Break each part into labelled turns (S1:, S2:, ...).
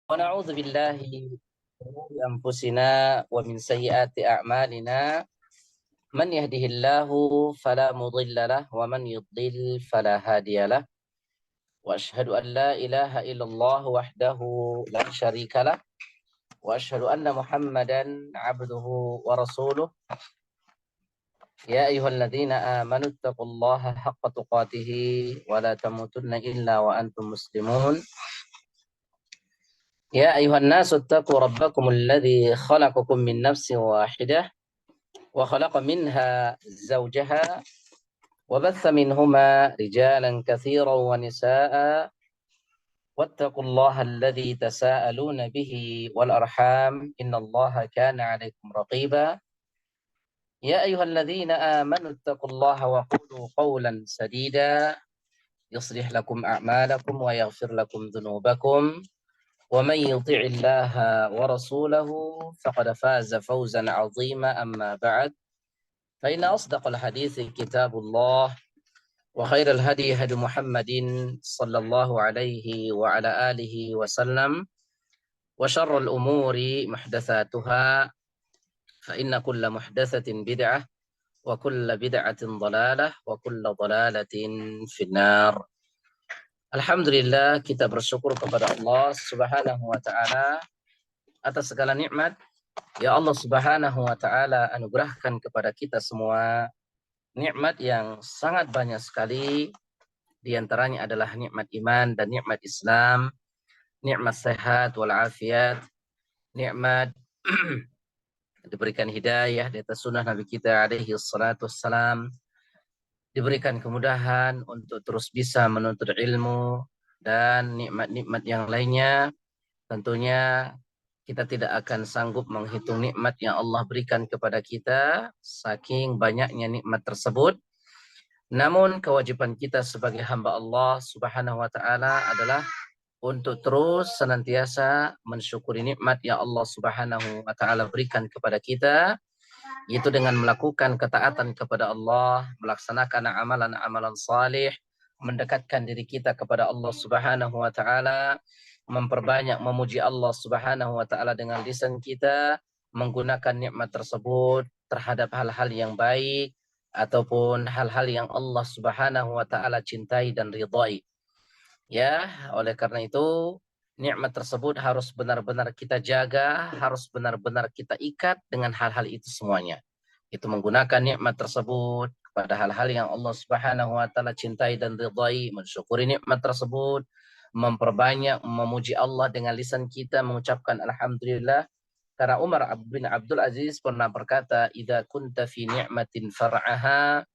S1: ونعوذ بالله من شرور أنفسنا ومن سيئات أعمالنا من يهده الله فلا مضل له ومن يضلل فلا هادي له وأشهد أن لا إله إلا الله وحده لا شريك له وأشهد أن محمدا عبده ورسوله يا أيها الذين آمنوا اتقوا الله حق تقاته ولا تموتن إلا وأنتم مسلمون يا أيها الناس اتقوا ربكم الذي خلقكم من نفس واحدة وخلق منها زوجها وبث منهما رجالا كثيرا ونساء واتقوا الله الذي تساءلون به والأرحام إن الله كان عليكم رقيبا يا أيها الذين آمنوا اتقوا الله وقولوا قولا سديدا يصلح لكم أعمالكم ويغفر لكم ذنوبكم ومن يطع الله ورسوله فقد فاز فوزا عظيما أما بعد فإن أصدق الحديث كتاب الله وخير الهدي هدي محمد صلى الله عليه وعلى آله وسلم وشر الأمور محدثاتها فإن كل محدثة بدعة وكل بدعة ضلالة وكل ضلالة في النار. Alhamdulillah, kita bersyukur kepada Allah Subhanahu wa taala atas segala nikmat ya Allah Subhanahu wa taala anugerahkan kepada kita semua. Nikmat yang sangat banyak sekali, di antaranya adalah nikmat iman dan nikmat Islam, nikmat sehat walafiat, nikmat diberikan hidayah di atas sunnah Nabi kita alaihi salatu wassalam, diberikan kemudahan untuk terus bisa menuntut ilmu, dan nikmat-nikmat yang lainnya. Tentunya kita tidak akan sanggup menghitung nikmat yang Allah berikan kepada kita, saking banyaknya nikmat tersebut. Namun kewajiban kita sebagai hamba Allah Subhanahu wa taala adalah untuk terus senantiasa mensyukuri nikmat yang Allah Subhanahu wa taala berikan kepada kita, yaitu dengan melakukan ketaatan kepada Allah, melaksanakan amalan-amalan salih, mendekatkan diri kita kepada Allah Subhanahu wa taala, memperbanyak memuji Allah Subhanahu wa taala dengan lisan kita, menggunakan nikmat tersebut terhadap hal-hal yang baik ataupun hal-hal yang Allah Subhanahu wa taala cintai dan ridhai. Ya, oleh karena itu nikmat tersebut harus benar-benar kita jaga, harus benar-benar kita ikat dengan hal-hal itu semuanya. Itu menggunakan nikmat tersebut pada hal-hal yang Allah Subhanahu wa taala cintai dan ridhai, mensyukuri nikmat tersebut, memperbanyak memuji Allah dengan lisan kita, mengucapkan alhamdulillah. Karena Umar bin Abdul Aziz pernah berkata, "Idza kunta fi ni'matin far'aha,"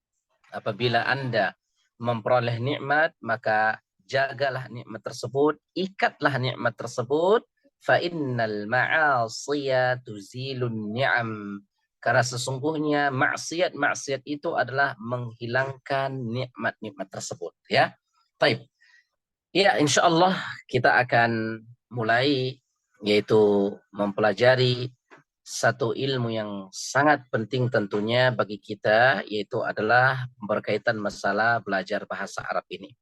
S1: apabila Anda memperoleh nikmat, maka jagalah nikmat tersebut, ikatlah nikmat tersebut. Fa innal ma'asiya tuzilun ni'am. Karena sesungguhnya maksiat itu adalah menghilangkan nikmat-nikmat tersebut, ya. Baik. Ya, insya Allah kita akan mulai, yaitu mempelajari satu ilmu yang sangat penting tentunya bagi kita, yaitu adalah berkaitan masalah belajar bahasa Arab ini.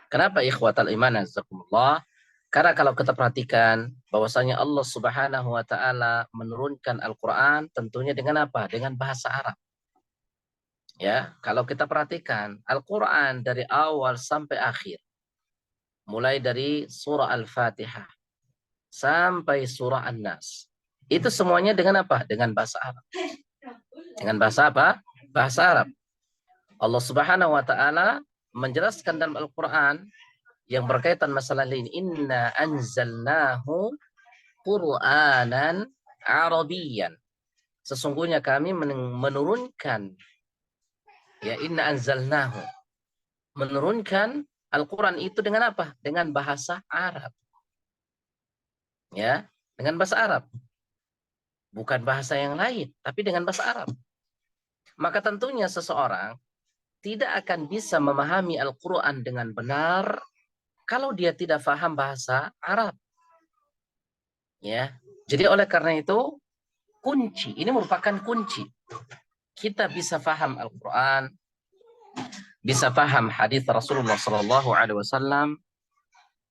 S1: Kenapa ikhwatal iman azakumullah? Karena kalau kita perhatikan bahwasanya Allah Subhanahu wa taala menurunkan Al-Qur'an tentunya dengan apa? Dengan bahasa Arab. Ya, kalau kita perhatikan Al-Qur'an dari awal sampai akhir, mulai dari surah Al-Fatihah sampai surah An-Nas, itu semuanya dengan apa? Dengan bahasa Arab. Dengan bahasa apa? Bahasa Arab. Allah Subhanahu wa taala menjelaskan dalam Al-Qur'an yang berkaitan masalah ini, inna anzalnahu Qur'anan Arabiyyan. Sesungguhnya kami menurunkan, ya, inna anzalnahu, menurunkan Al-Qur'an itu dengan apa? Dengan bahasa Arab. Ya, dengan bahasa Arab. Bukan bahasa yang lain, tapi dengan bahasa Arab. Maka tentunya seseorang tidak akan bisa memahami Al-Quran dengan benar kalau dia tidak paham bahasa Arab. Ya, jadi oleh karena itu kunci, ini merupakan kunci. Kita bisa paham Al-Quran, bisa paham hadis Rasulullah SAW,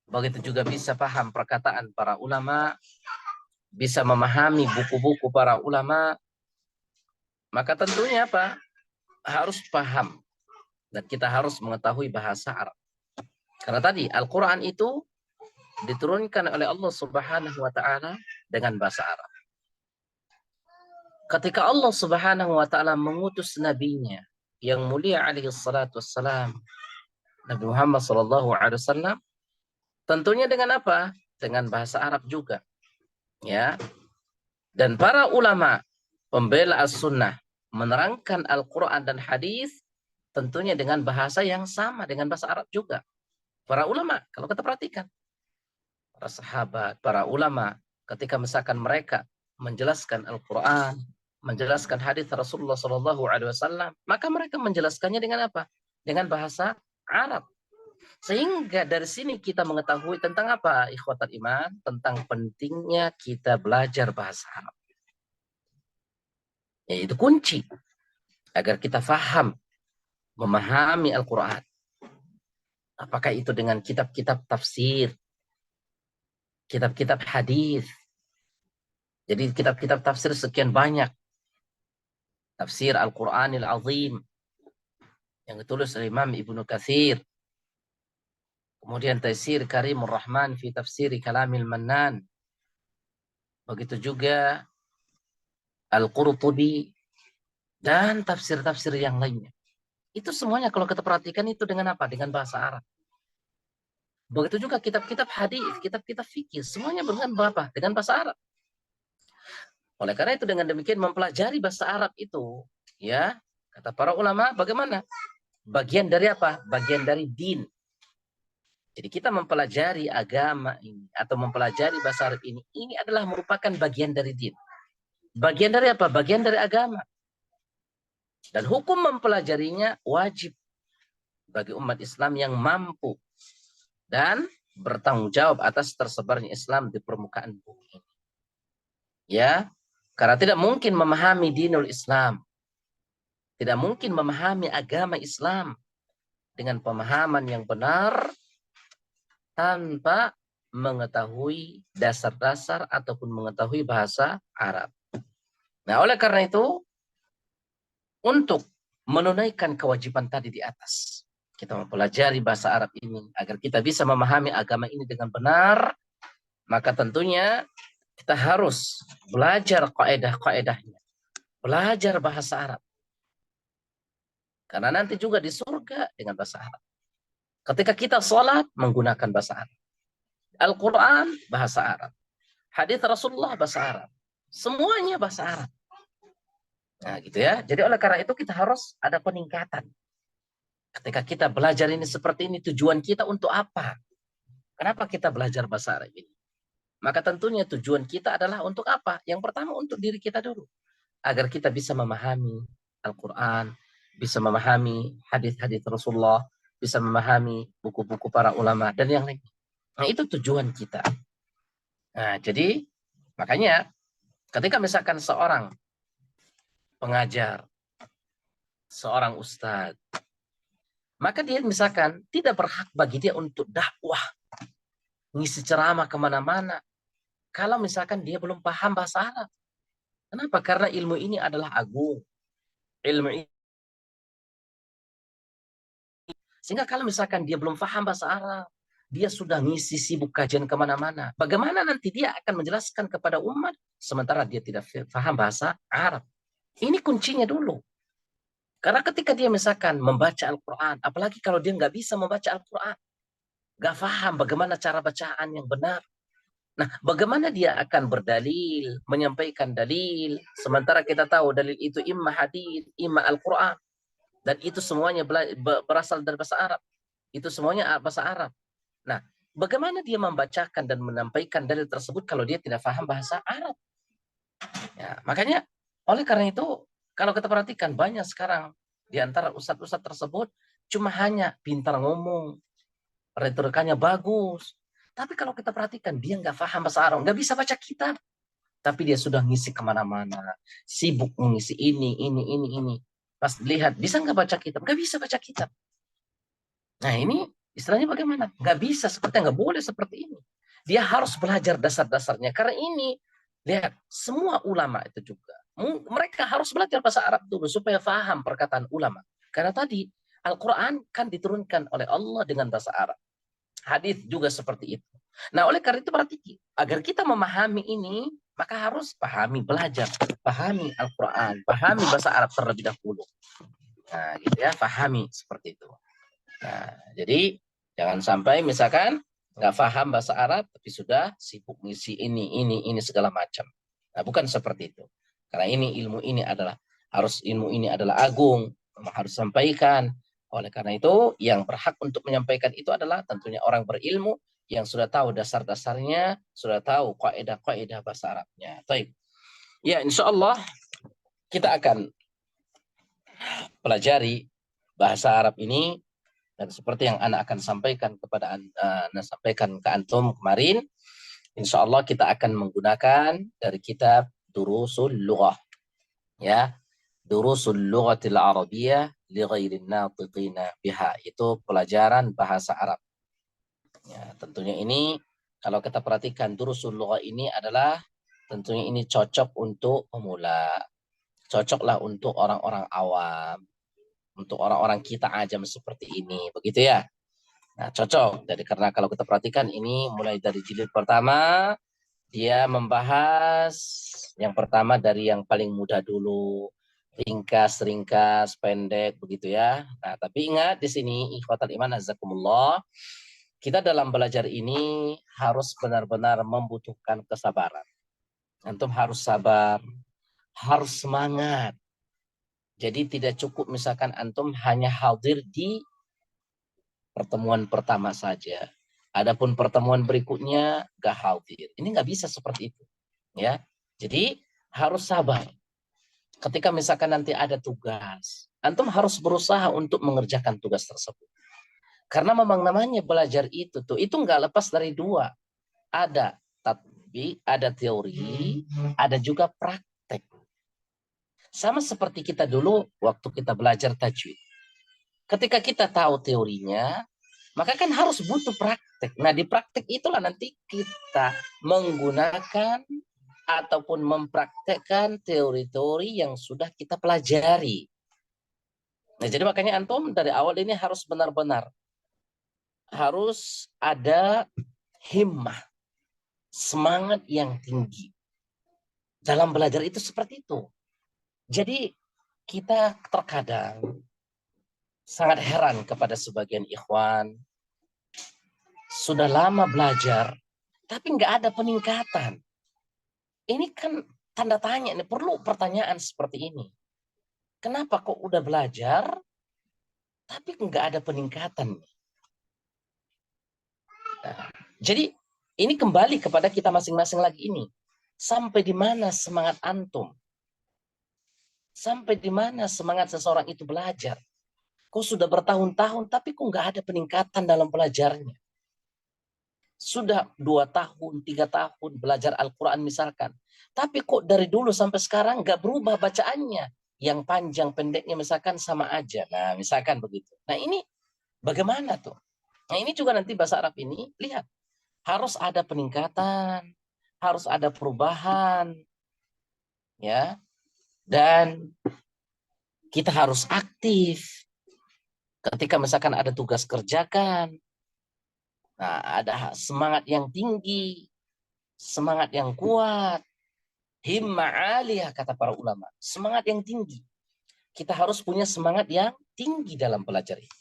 S1: begitu juga bisa paham perkataan para ulama, bisa memahami buku-buku para ulama, maka tentunya apa? Harus paham dan kita harus mengetahui bahasa Arab. Karena tadi Al-Quran itu diturunkan oleh Allah Subhanahu wa Ta'ala dengan bahasa Arab. Ketika Allah Subhanahu wa Ta'ala mengutus nabinya yang mulia alaihi salatu wassalam, Nabi Muhammad sallallahu alaihi wasallam, tentunya dengan apa? Dengan bahasa Arab juga, ya. Dan para ulama pembela as-sunnah menerangkan Al-Quran dan hadis tentunya dengan bahasa yang sama, dengan bahasa Arab juga. Para ulama, kalau kita perhatikan, para sahabat, para ulama, ketika misalkan mereka menjelaskan Al-Quran, menjelaskan hadis Rasulullah SAW, maka mereka menjelaskannya dengan apa? Dengan bahasa Arab. Sehingga dari sini kita mengetahui tentang apa, ikhwatal iman, tentang pentingnya kita belajar bahasa Arab. Ya, itu kunci agar kita faham, memahami Al-Quran. Apakah itu dengan kitab-kitab tafsir, kitab-kitab hadis. Jadi kitab-kitab tafsir sekian banyak. Tafsir Al-Quranil Azim yang ditulis oleh Imam Ibnu Katsir. Kemudian Tafsir Karimur Rahman fi Tafsiri Kalamil Mannan. Begitu juga Al-Qurtubi dan tafsir-tafsir yang lainnya. Itu semuanya kalau kita perhatikan itu dengan apa? Dengan bahasa Arab. Begitu juga kitab-kitab hadis, kitab-kitab fikih, semuanya dengan apa? Dengan bahasa Arab. Oleh karena itu dengan demikian mempelajari bahasa Arab itu, ya, kata para ulama, bagaimana? Bagian dari apa? Bagian dari din. Jadi kita mempelajari agama ini atau mempelajari bahasa Arab ini adalah merupakan bagian dari din. Bagian dari apa? Bagian dari agama. Dan hukum mempelajarinya wajib bagi umat Islam yang mampu dan bertanggung jawab atas tersebarnya Islam di permukaan bumi ini. Ya, karena tidak mungkin memahami dinul Islam, tidak mungkin memahami agama Islam dengan pemahaman yang benar tanpa mengetahui dasar-dasar ataupun mengetahui bahasa Arab. Nah, oleh karena itu, untuk menunaikan kewajiban tadi di atas, kita mempelajari bahasa Arab ini agar kita bisa memahami agama ini dengan benar, maka tentunya kita harus belajar kaidah-kaidahnya, belajar bahasa Arab. Karena nanti juga di surga dengan bahasa Arab. Ketika kita sholat menggunakan bahasa Arab. Al-Quran bahasa Arab. Hadis Rasulullah bahasa Arab. Semuanya bahasa Arab. Nah gitu ya. Jadi oleh karena itu kita harus ada peningkatan. Ketika kita belajar ini seperti ini, tujuan kita untuk apa? Kenapa kita belajar bahasa Arab ini? Maka tentunya tujuan kita adalah untuk apa? Yang pertama untuk diri kita dulu. Agar kita bisa memahami Al-Quran, bisa memahami hadis-hadis Rasulullah, bisa memahami buku-buku para ulama, dan yang lain. Nah, itu tujuan kita. Nah, jadi makanya ketika misalkan seorang pengajar, seorang ustadz, maka dia misalkan tidak berhak bagi dia untuk dakwah, ngisi ceramah kemana-mana, kalau misalkan dia belum paham bahasa Arab. Kenapa? Karena ilmu ini adalah agung. Ilmu ini. Sehingga kalau misalkan dia belum paham bahasa Arab, dia sudah ngisi sibuk kajian kemana-mana. Bagaimana nanti dia akan menjelaskan kepada umat, sementara dia tidak paham bahasa Arab. Ini kuncinya dulu. Karena ketika dia misalkan membaca Al-Quran, apalagi kalau dia nggak bisa membaca Al-Quran, nggak paham bagaimana cara bacaan yang benar. Nah, bagaimana dia akan berdalil, menyampaikan dalil, sementara kita tahu dalil itu imma hadis, imma Al-Quran. Dan itu semuanya berasal dari bahasa Arab. Itu semuanya bahasa Arab. Nah, bagaimana dia membacakan dan menyampaikan dalil tersebut kalau dia tidak paham bahasa Arab? Ya, makanya oleh karena itu, kalau kita perhatikan banyak sekarang di antara ustadz-ustadz tersebut cuma hanya pintar ngomong, retorikanya bagus. Tapi kalau kita perhatikan dia nggak paham bahasa Arab, nggak bisa baca kitab. Tapi dia sudah ngisi kemana-mana, sibuk mengisi ini. Pas lihat, bisa nggak baca kitab? Nggak bisa baca kitab. Nah ini Istilahnya bagaimana? Nggak bisa nggak boleh seperti ini. Dia harus belajar dasar-dasarnya. Karena ini, lihat, semua ulama itu juga. Mereka harus belajar bahasa Arab dulu supaya paham perkataan ulama. Karena tadi, Al-Quran kan diturunkan oleh Allah dengan bahasa Arab. Hadis juga seperti itu. Nah, oleh karena itu berarti agar kita memahami ini, maka harus pahami, belajar, pahami Al-Quran, pahami bahasa Arab terlebih dahulu. Nah, gitu ya, pahami seperti itu. Nah, jadi jangan sampai misalkan nggak paham bahasa Arab, tapi sudah sibuk ngisi ini segala macam. Nah, bukan seperti itu. Karena ilmu ini adalah agung, harus sampaikan. Oleh karena itu, yang berhak untuk menyampaikan itu adalah tentunya orang berilmu yang sudah tahu dasar-dasarnya, sudah tahu kaidah-kaidah bahasa Arabnya. Baik. Ya, insya Allah kita akan pelajari bahasa Arab ini. Dan seperti yang Ana akan sampaikan kepada sampaikan ke antum kemarin, insya Allah kita akan menggunakan dari kitab Durusul Lughah, ya, Durusul Lughatil Arabiyyah li ghairin natiqina biha, itu pelajaran bahasa Arab. Ya, tentunya ini kalau kita perhatikan Durusul Lughah ini adalah tentunya ini cocok untuk pemula, cocoklah untuk orang-orang awam, untuk orang-orang kita ajam seperti ini, begitu ya. Nah, cocok. Jadi karena kalau kita perhatikan ini mulai dari jilid pertama, dia membahas yang pertama dari yang paling mudah dulu, ringkas, pendek begitu ya. Nah, tapi ingat di sini ikhwatal iman azakumullah, kita dalam belajar ini harus benar-benar membutuhkan kesabaran. Antum harus sabar, harus semangat. Jadi tidak cukup misalkan antum hanya hadir di pertemuan pertama saja. Adapun pertemuan berikutnya gak hadir. Ini nggak bisa seperti itu, ya. Jadi harus sabar. Ketika misalkan nanti ada tugas, antum harus berusaha untuk mengerjakan tugas tersebut. Karena memang namanya belajar itu nggak lepas dari dua. Ada tatbik, ada teori, ada juga praktek. Sama seperti kita dulu waktu kita belajar tajwid. Ketika kita tahu teorinya, maka kan harus butuh praktek. Nah, di praktek itulah nanti kita menggunakan ataupun mempraktekkan teori-teori yang sudah kita pelajari. Nah, jadi makanya antum dari awal ini harus benar-benar harus ada himmah, semangat yang tinggi. Dalam belajar itu seperti itu. Jadi kita terkadang sangat heran kepada sebagian ikhwan, sudah lama belajar, tapi nggak ada peningkatan. Ini kan tanda tanya, ini perlu pertanyaan seperti ini. Kenapa kok udah belajar, tapi nggak ada peningkatan? Nah, jadi ini kembali kepada kita masing-masing lagi ini. Sampai di mana semangat antum? Sampai di mana semangat seseorang itu belajar? Kok sudah bertahun-tahun, tapi kok nggak ada peningkatan dalam belajarnya? Sudah 2 tahun, 3 tahun belajar Al-Quran misalkan. Tapi kok dari dulu sampai sekarang nggak berubah bacaannya. Yang panjang pendeknya misalkan sama aja. Nah, misalkan begitu. Nah, ini bagaimana tuh? Nah, ini juga nanti bahasa Arab ini, lihat. Harus ada peningkatan, harus ada perubahan, ya. Dan kita harus aktif. Ketika misalkan ada tugas kerjakan, nah, ada semangat yang tinggi, semangat yang kuat, himmah aliyah kata para ulama, semangat yang tinggi. Kita harus punya semangat yang tinggi dalam belajar ini.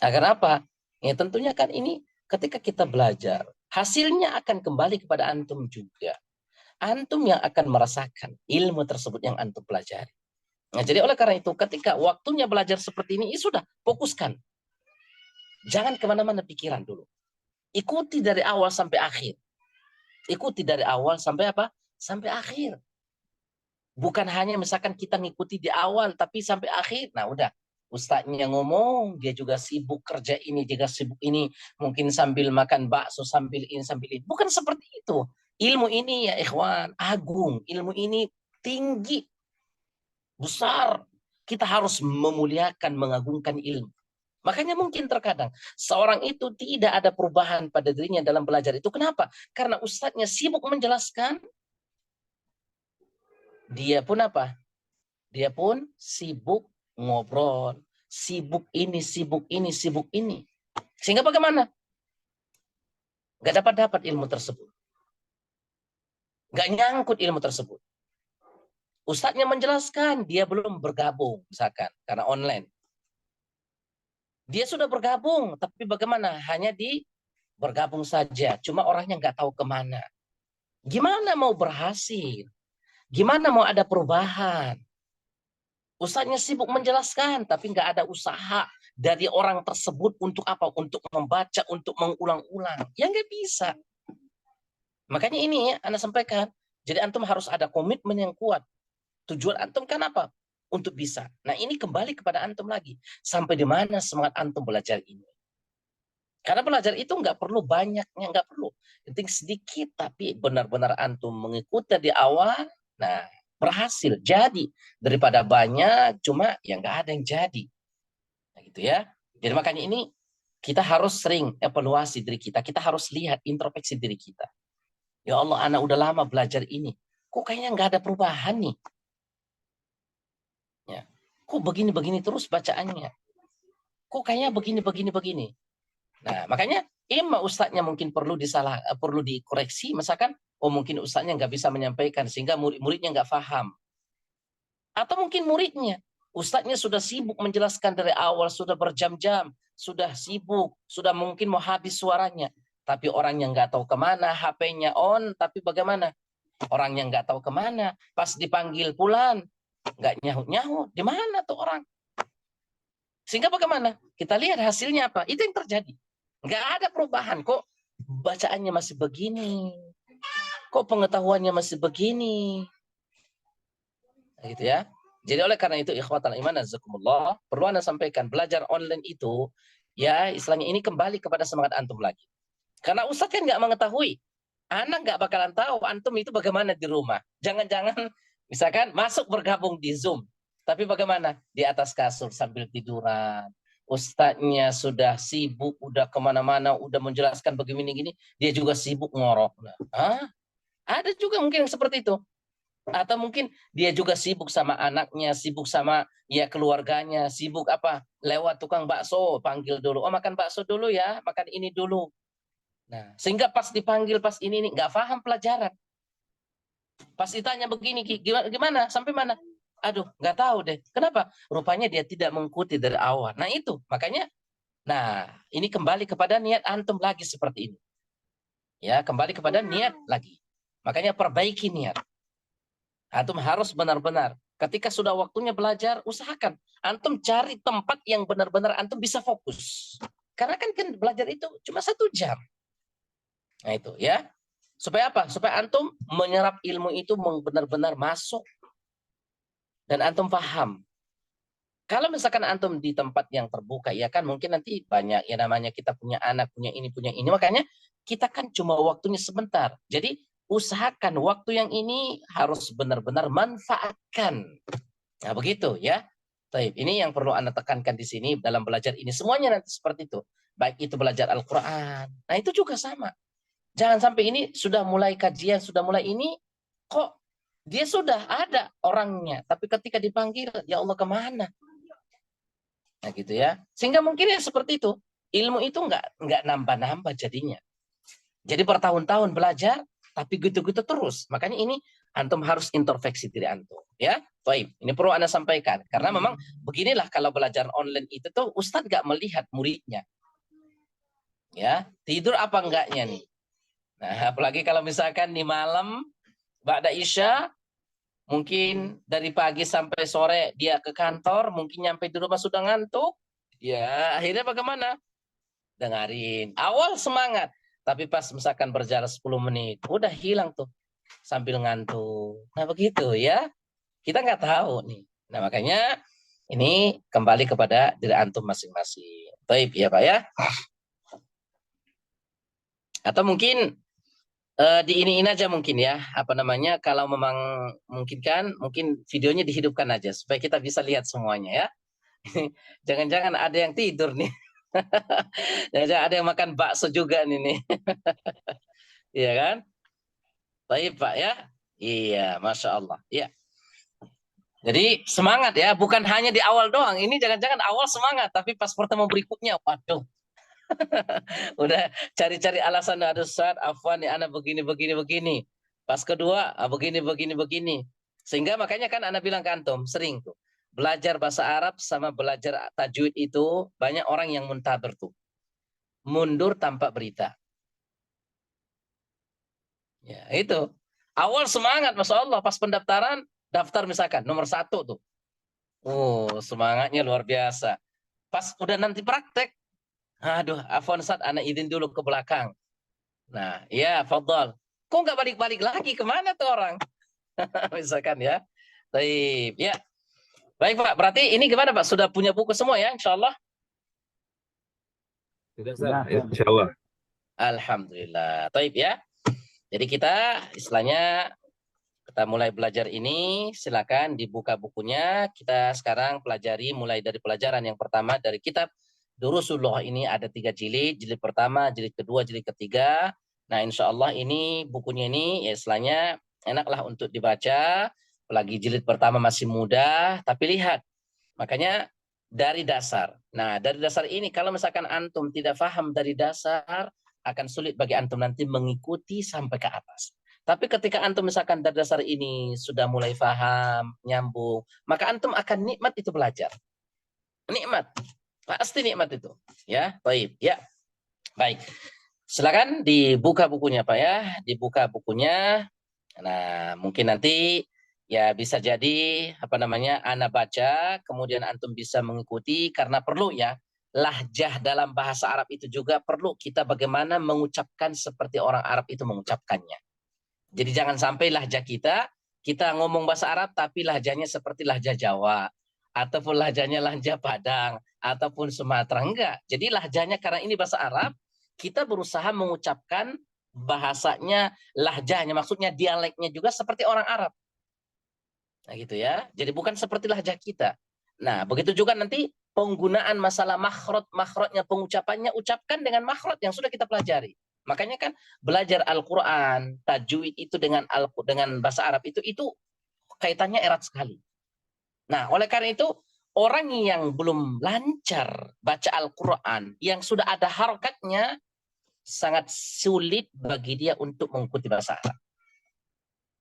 S1: Agar apa? Ya tentunya kan ini ketika kita belajar, hasilnya akan kembali kepada antum juga. Antum yang akan merasakan ilmu tersebut yang antum pelajari. Nah, jadi oleh karena itu ketika waktunya belajar seperti ini, ya sudah, fokuskan. Jangan kemana-mana pikiran dulu. Ikuti dari awal sampai akhir. Ikuti dari awal sampai apa? Sampai akhir. Bukan hanya misalkan kita ngikuti di awal, tapi sampai akhir. Nah udah, ustadznya ngomong, dia juga sibuk kerja ini, juga sibuk ini. Mungkin sambil makan bakso, sambil ini, sambil ini. Bukan seperti itu. Ilmu ini ya ikhwan, agung. Ilmu ini tinggi, besar. Kita harus memuliakan, mengagungkan ilmu. Makanya mungkin terkadang seorang itu tidak ada perubahan pada dirinya dalam belajar itu. Kenapa? Karena ustadznya sibuk menjelaskan, dia pun apa? Dia pun sibuk ngobrol, sibuk ini, sibuk ini, sibuk ini. Sehingga bagaimana? Nggak dapat ilmu tersebut. Nggak nyangkut ilmu tersebut. Ustadznya menjelaskan, dia belum bergabung, misalkan, karena online. Dia sudah bergabung, tapi bagaimana? Hanya bergabung saja. Cuma orangnya nggak tahu kemana. Gimana mau berhasil? Gimana mau ada perubahan? Ustadznya sibuk menjelaskan, tapi nggak ada usaha dari orang tersebut untuk apa? Untuk membaca, untuk mengulang-ulang. Ya nggak bisa. Makanya ini ya, Anda sampaikan. Jadi antum harus ada komitmen yang kuat. Tujuan antum kan apa? Untuk bisa. Nah ini kembali kepada antum lagi. Sampai di mana semangat antum belajar ini? Karena belajar itu nggak perlu banyaknya, nggak perlu. Penting sedikit, tapi benar-benar antum mengikuti di awal, nah berhasil jadi daripada banyak cuma yang nggak ada yang jadi, nah, gitu ya. Jadi makanya ini kita harus sering evaluasi diri kita, kita harus lihat introspeksi diri kita. Ya Allah, anak udah lama belajar ini, kok kayaknya nggak ada perubahan nih, ya. Kok begini-begini terus bacaannya, kok kayaknya begini. Nah makanya ustadznya mungkin perlu dikoreksi, misalkan mungkin ustadznya nggak bisa menyampaikan sehingga murid-muridnya nggak paham. Atau mungkin muridnya, ustadznya sudah sibuk menjelaskan dari awal, sudah berjam-jam, sudah sibuk, sudah mungkin mau habis suaranya. Tapi orangnya nggak tahu kemana, HP-nya on, tapi bagaimana? Orangnya nggak tahu kemana, pas dipanggil pulang, nggak nyahut-nyahut, di mana tuh orang? Sehingga bagaimana? Kita lihat hasilnya apa? Itu yang terjadi. Nggak ada perubahan, kok bacaannya masih begini, kok pengetahuannya masih begini. Gitu ya. Jadi oleh karena itu ikhwatal iman azakumullah, perlu Anda sampaikan belajar online itu ya istilahnya ini kembali kepada semangat antum lagi. Karena ustaz kan nggak mengetahui. Anak nggak bakalan tahu antum itu bagaimana di rumah. Jangan-jangan misalkan masuk bergabung di Zoom, tapi bagaimana di atas kasur sambil tiduran. Ustadznya sudah sibuk, udah kemana-mana, udah menjelaskan begini gini, dia juga sibuk ngorok. Nah, ada juga mungkin yang seperti itu. Atau mungkin dia juga sibuk sama anaknya, sibuk sama ya keluarganya, sibuk apa? Lewat tukang bakso, panggil dulu. Oh, makan bakso dulu ya, makan ini dulu. Nah, sehingga pas dipanggil pas ini nggak paham pelajaran. Pas ditanya begini, gimana? Sampai mana? Aduh, nggak tahu deh. Kenapa? Rupanya dia tidak mengikuti dari awal. Nah, itu. Makanya, nah, ini kembali kepada niat antum lagi seperti ini. Ya, kembali kepada niat lagi. Makanya perbaiki niat. Antum harus benar-benar ketika sudah waktunya belajar, usahakan antum cari tempat yang benar-benar antum bisa fokus. Karena kan belajar itu cuma 1 jam. Nah itu ya. Supaya apa? Supaya antum menyerap ilmu itu benar-benar masuk dan antum paham. Kalau misalkan antum di tempat yang terbuka, ya kan mungkin nanti banyak ya namanya kita punya anak, punya ini. Makanya kita kan cuma waktunya sebentar. Jadi usahakan waktu yang ini harus benar-benar manfaatkan. Nah, begitu ya. Taib. Ini yang perlu Anda tekankan di sini dalam belajar ini. Semuanya nanti seperti itu. Baik itu belajar Al-Quran. Nah, itu juga sama. Jangan sampai ini sudah mulai kajian, sudah mulai ini, kok dia sudah ada orangnya. Tapi ketika dipanggil, ya Allah kemana? Nah, gitu ya. Sehingga mungkin ya seperti itu. Ilmu itu nggak nambah-nambah jadinya. Jadi bertahun-tahun belajar, tapi gitu-gitu terus. Makanya ini antum harus introspeksi diri antum. Ya, baik. Ini perlu Anda sampaikan. Karena memang beginilah kalau belajar online itu tuh Ustadz nggak melihat muridnya. Ya, tidur apa enggaknya nih. Nah, apalagi kalau misalkan di malam, ba'da Isya, mungkin dari pagi sampai sore dia ke kantor, mungkin nyampe di rumah sudah ngantuk. Ya, akhirnya bagaimana? Dengarin. Awal semangat. Tapi pas misalkan berjalan 10 menit, udah hilang tuh sambil ngantuk. Nah begitu ya. Kita nggak tahu nih. Nah makanya ini kembali kepada diri antum masing-masing. Baik ya Pak ya. Atau mungkin diiniin aja mungkin ya. Apa namanya, kalau memang mungkin videonya dihidupkan aja. Supaya kita bisa lihat semuanya ya. Jangan-jangan ada yang tidur nih. Jangan-jangan ada yang makan bakso juga nih. Iya kan? Baik Pak ya. Iya, Masya Allah. Iya. Jadi semangat ya, bukan hanya di awal doang. Ini jangan-jangan awal semangat, tapi pas pertemuan berikutnya, waduh, udah cari-cari alasan. Aduh Ustaz, afwan ya, anak begini. Pas kedua, begini. Sehingga makanya kan anak bilang ke antum, sering tuh. Belajar bahasa Arab sama belajar tajwid itu banyak orang yang muntaber tuh. Mundur tanpa berita. Ya, itu. Awal semangat, Masya Allah. Pas pendaftaran, daftar misalkan, nomor 1 tuh. Oh, semangatnya luar biasa. Pas udah nanti praktek, aduh, afwan Ustaz, anak izin dulu ke belakang. Nah, ya, fadal. Kok nggak balik-balik lagi? Kemana tuh orang? Misalkan ya. Baik, ya. Baik Pak, berarti ini gimana Pak? Sudah punya buku semua ya, insya Allah?
S2: Sudah, Ustaz. Ya, insya Allah.
S1: Alhamdulillah. Baik ya. Jadi kita istilahnya kita mulai belajar ini, silakan dibuka bukunya. Kita sekarang pelajari mulai dari pelajaran yang pertama dari kitab Durusullah. Ini ada 3 jilid, jilid pertama, jilid kedua, jilid ketiga. Nah, insya Allah ini bukunya ini ya istilahnya enaklah untuk dibaca. Apalagi jilid pertama masih muda, tapi lihat. Makanya dari dasar. Nah, dari dasar ini kalau misalkan antum tidak paham dari dasar, akan sulit bagi antum nanti mengikuti sampai ke atas. Tapi ketika antum misalkan dari dasar ini sudah mulai paham, nyambung, maka antum akan nikmat itu belajar. Nikmat. Pasti nikmat itu. Ya, baik. Ya, baik. Silakan dibuka bukunya Pak ya. Dibuka bukunya. Nah, mungkin nanti ya bisa jadi apa namanya ana baca, kemudian antum bisa mengikuti karena perlu ya. Lahjah dalam bahasa Arab itu juga perlu kita bagaimana mengucapkan seperti orang Arab itu mengucapkannya. Jadi jangan sampai lahjah kita ngomong bahasa Arab tapi lahjahnya seperti lahjah Jawa ataupun lahjahnya lahjah Padang ataupun Sumatera, enggak. Jadi lahjahnya karena ini bahasa Arab, kita berusaha mengucapkan bahasanya, lahjahnya maksudnya dialeknya juga seperti orang Arab. Nah gitu ya. Jadi bukan seperti lahjah kita. Nah, begitu juga nanti penggunaan masalah makhrajnya pengucapannya ucapkan dengan makhraj yang sudah kita pelajari. Makanya kan belajar Al-Qur'an, tajwid itu dengan bahasa Arab itu kaitannya erat sekali. Nah, oleh karena itu orang yang belum lancar baca Al-Qur'an yang sudah ada harokatnya sangat sulit bagi dia untuk mengikuti bahasa Arab.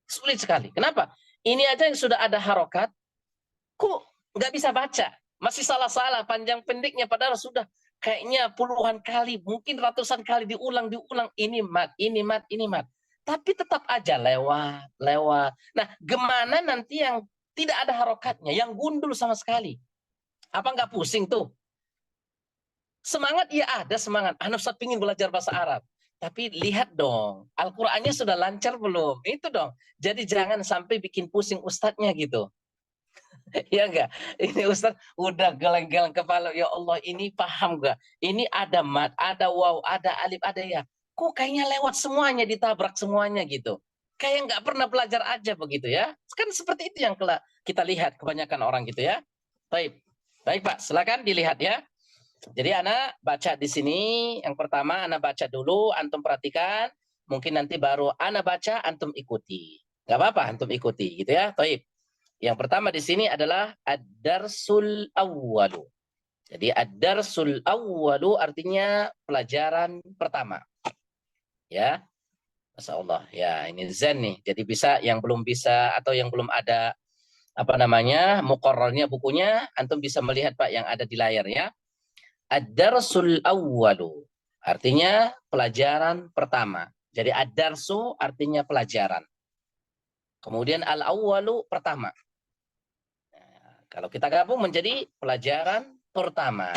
S1: Sulit sekali. Kenapa? Ini aja yang sudah ada harokat, kok nggak bisa baca? Masih salah-salah panjang pendeknya padahal sudah kayaknya puluhan kali, mungkin ratusan kali diulang. Ini mat. Tapi tetap aja lewat. Nah, gimana nanti yang tidak ada harokatnya, yang gundul sama sekali? Apa nggak pusing tuh? Semangat ya ada semangat. Anak Ustaz pingin belajar bahasa Arab. Tapi lihat dong, Al-Qur'annya sudah lancar belum? Itu dong. Jadi jangan sampai bikin pusing ustadznya gitu. Ya enggak? Ini Ustaz udah geleng-geleng kepala. Ya Allah, ini paham gak? Ini ada mat, ada waw, ada alif, ada ya. Kok kayaknya lewat semuanya, ditabrak semuanya gitu. Kayak nggak pernah belajar aja begitu ya. Kan seperti itu yang kita lihat kebanyakan orang gitu ya. Baik. Baik Pak, silakan dilihat ya. Jadi anak baca di sini. Yang pertama anak baca dulu, antum perhatikan. Mungkin nanti baru anak baca, antum ikuti. Nggak apa-apa, antum ikuti gitu ya. Baik. Yang pertama di sini adalah ad-darsul awwalu. Jadi ad-darsul awwalu artinya pelajaran pertama. Ya. Masya Allah. Ya, ini zen nih. Jadi bisa yang belum bisa atau yang belum ada apa namanya muqarrarnya bukunya, antum bisa melihat Pak yang ada di layar ya. Ad-darsul awwalu. Artinya pelajaran pertama. Jadi ad-darsu artinya pelajaran. Kemudian al-awwalu pertama. Kalau kita gabung menjadi pelajaran pertama.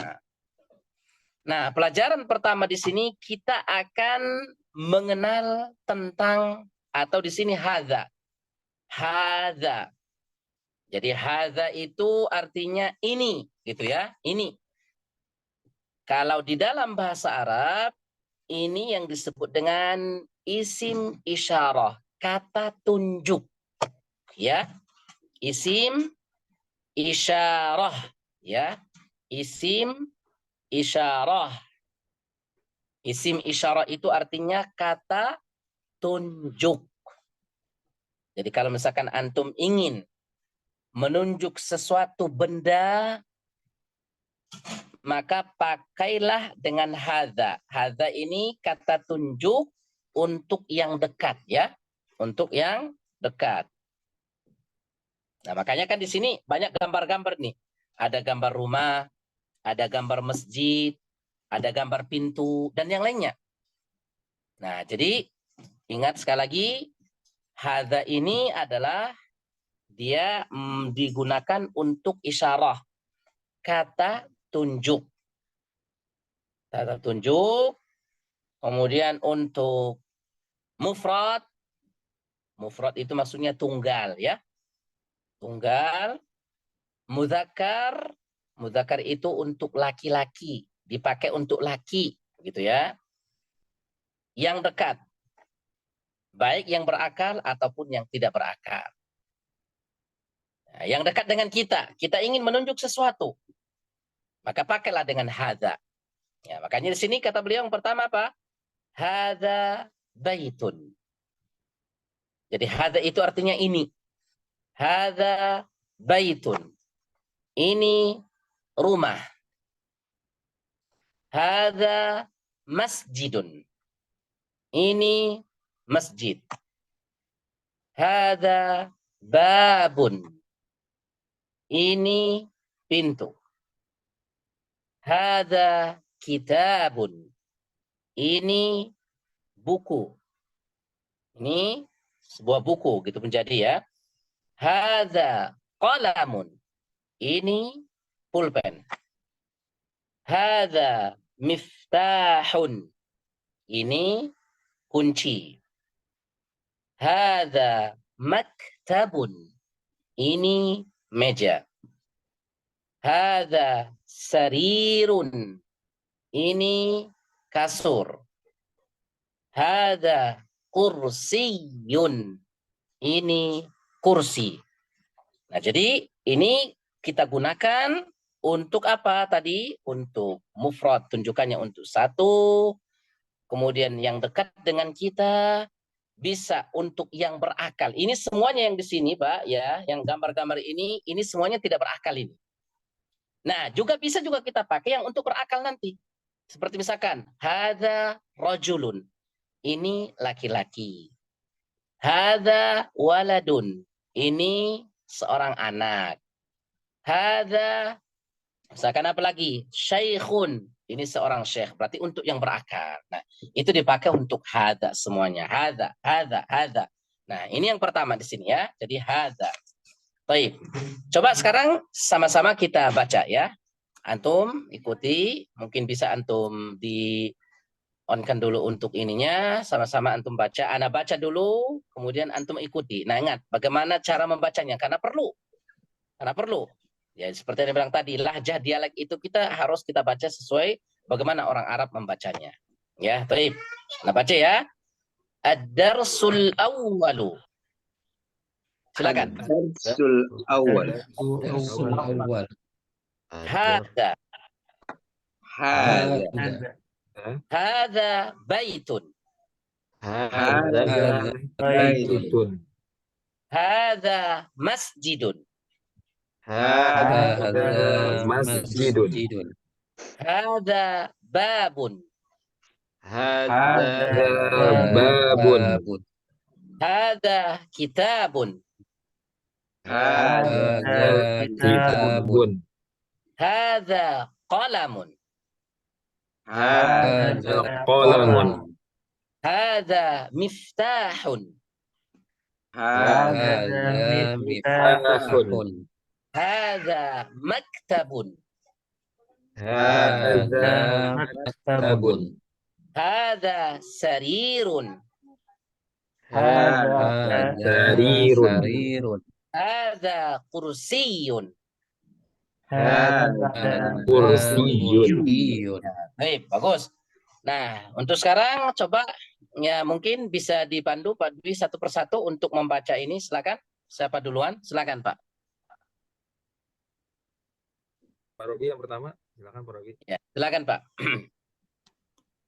S1: Nah, pelajaran pertama di sini kita akan mengenal tentang atau di sini hadza. Hadza. Jadi hadza itu artinya ini, gitu ya. Ini. Kalau di dalam bahasa Arab ini yang disebut dengan isim isyarah, kata tunjuk. Ya. Isim isyarah, ya. isim isyarah. Isim isyarah itu artinya kata tunjuk. Jadi kalau misalkan antum ingin menunjuk sesuatu benda, maka pakailah dengan hadza. Hadza ini kata tunjuk untuk yang dekat ya. Untuk yang dekat. Nah, makanya kan di sini banyak gambar-gambar nih. Ada gambar rumah, ada gambar masjid, ada gambar pintu, dan yang lainnya. Nah, jadi ingat sekali lagi, hadza ini adalah dia digunakan untuk isyarah, kata tunjuk. Kata tunjuk, kemudian untuk mufrad, mufrad itu maksudnya tunggal ya. Tunggal, mudzakkar, mudzakkar itu untuk laki-laki, dipakai untuk laki gitu ya. Yang dekat, baik yang berakal ataupun yang tidak berakal. Nah, yang dekat dengan kita ingin menunjuk sesuatu, maka pakailah dengan hadza. Ya, makanya di sini kata beliau yang pertama apa? Hadza baitun. Jadi hadza itu artinya ini. Hadza baitun. Ini rumah. Hadza masjidun. Ini masjid. Hadza babun. Ini pintu. Hadza kitabun. Ini buku. Ini sebuah buku gitu menjadi ya. Hadza qalamun. Ini pulpen. Hadza miftahun. Ini kunci. Hadza maktabun. Ini meja. Hadza sarirun. Ini kasur. Hadza kursiyun. Ini kursi. Nah, jadi ini kita gunakan untuk apa tadi? Untuk mufrad, tunjukannya untuk satu. Kemudian yang dekat dengan kita, bisa untuk yang berakal. Ini semuanya yang di sini, Pak, ya, yang gambar-gambar ini semuanya tidak berakal ini. Nah, juga bisa juga kita pakai yang untuk berakal nanti. Seperti misalkan, hadza rajulun. Ini laki-laki. Hadza waladun. Ini seorang anak. Hadza, misalkan apa lagi? Syekhun. Ini seorang syekh. Berarti untuk yang berakal. Nah, itu dipakai untuk hadza semuanya. Hadza, hadza, hadza. Nah, ini yang pertama di sini ya. Jadi hadza. Baik. Coba sekarang sama-sama kita baca ya. Antum ikuti. Mungkin bisa antum di on-kan dulu untuk ininya. Sama-sama antum baca. Ana baca dulu. Kemudian antum ikuti. Nah, ingat. Bagaimana cara membacanya. Karena perlu. Karena perlu. Ya, seperti yang bilang tadi, lahjah dialek itu harus kita baca sesuai bagaimana orang Arab membacanya. Ya, baik. Nah, baca ya. Ad-darsul awwalu. Silakan.
S2: Ad-darsul awal.
S3: Darsul awal.
S1: Hadza.
S2: Hadza.
S1: Hadza baitun.
S2: Hadza baitun.
S1: Hadza masjidun.
S2: Hadza masjidun.
S1: Hadza babun.
S2: Hadza babun.
S1: Hadza kitabun.
S2: Hadza kitabun.
S1: Hadza qalamun.
S2: Hadza qalamun.
S1: Hadza miftahun.
S2: Hadza miftahun.
S1: Hadza maktabun.
S2: Hadza maktabun.
S1: Hadza sarirun.
S2: Hadza sarirun.
S1: Hadza kursiyun.
S2: Hadza kursiyun.
S1: Baik, bagus. Nah, untuk sekarang coba ya mungkin bisa dipandu Pak Dwi satu persatu untuk membaca ini. Silakan. Siapa duluan? Silakan, Pak.
S4: Pak Rogi yang pertama, silakan Pak Rogi.
S1: Ya, silakan Pak.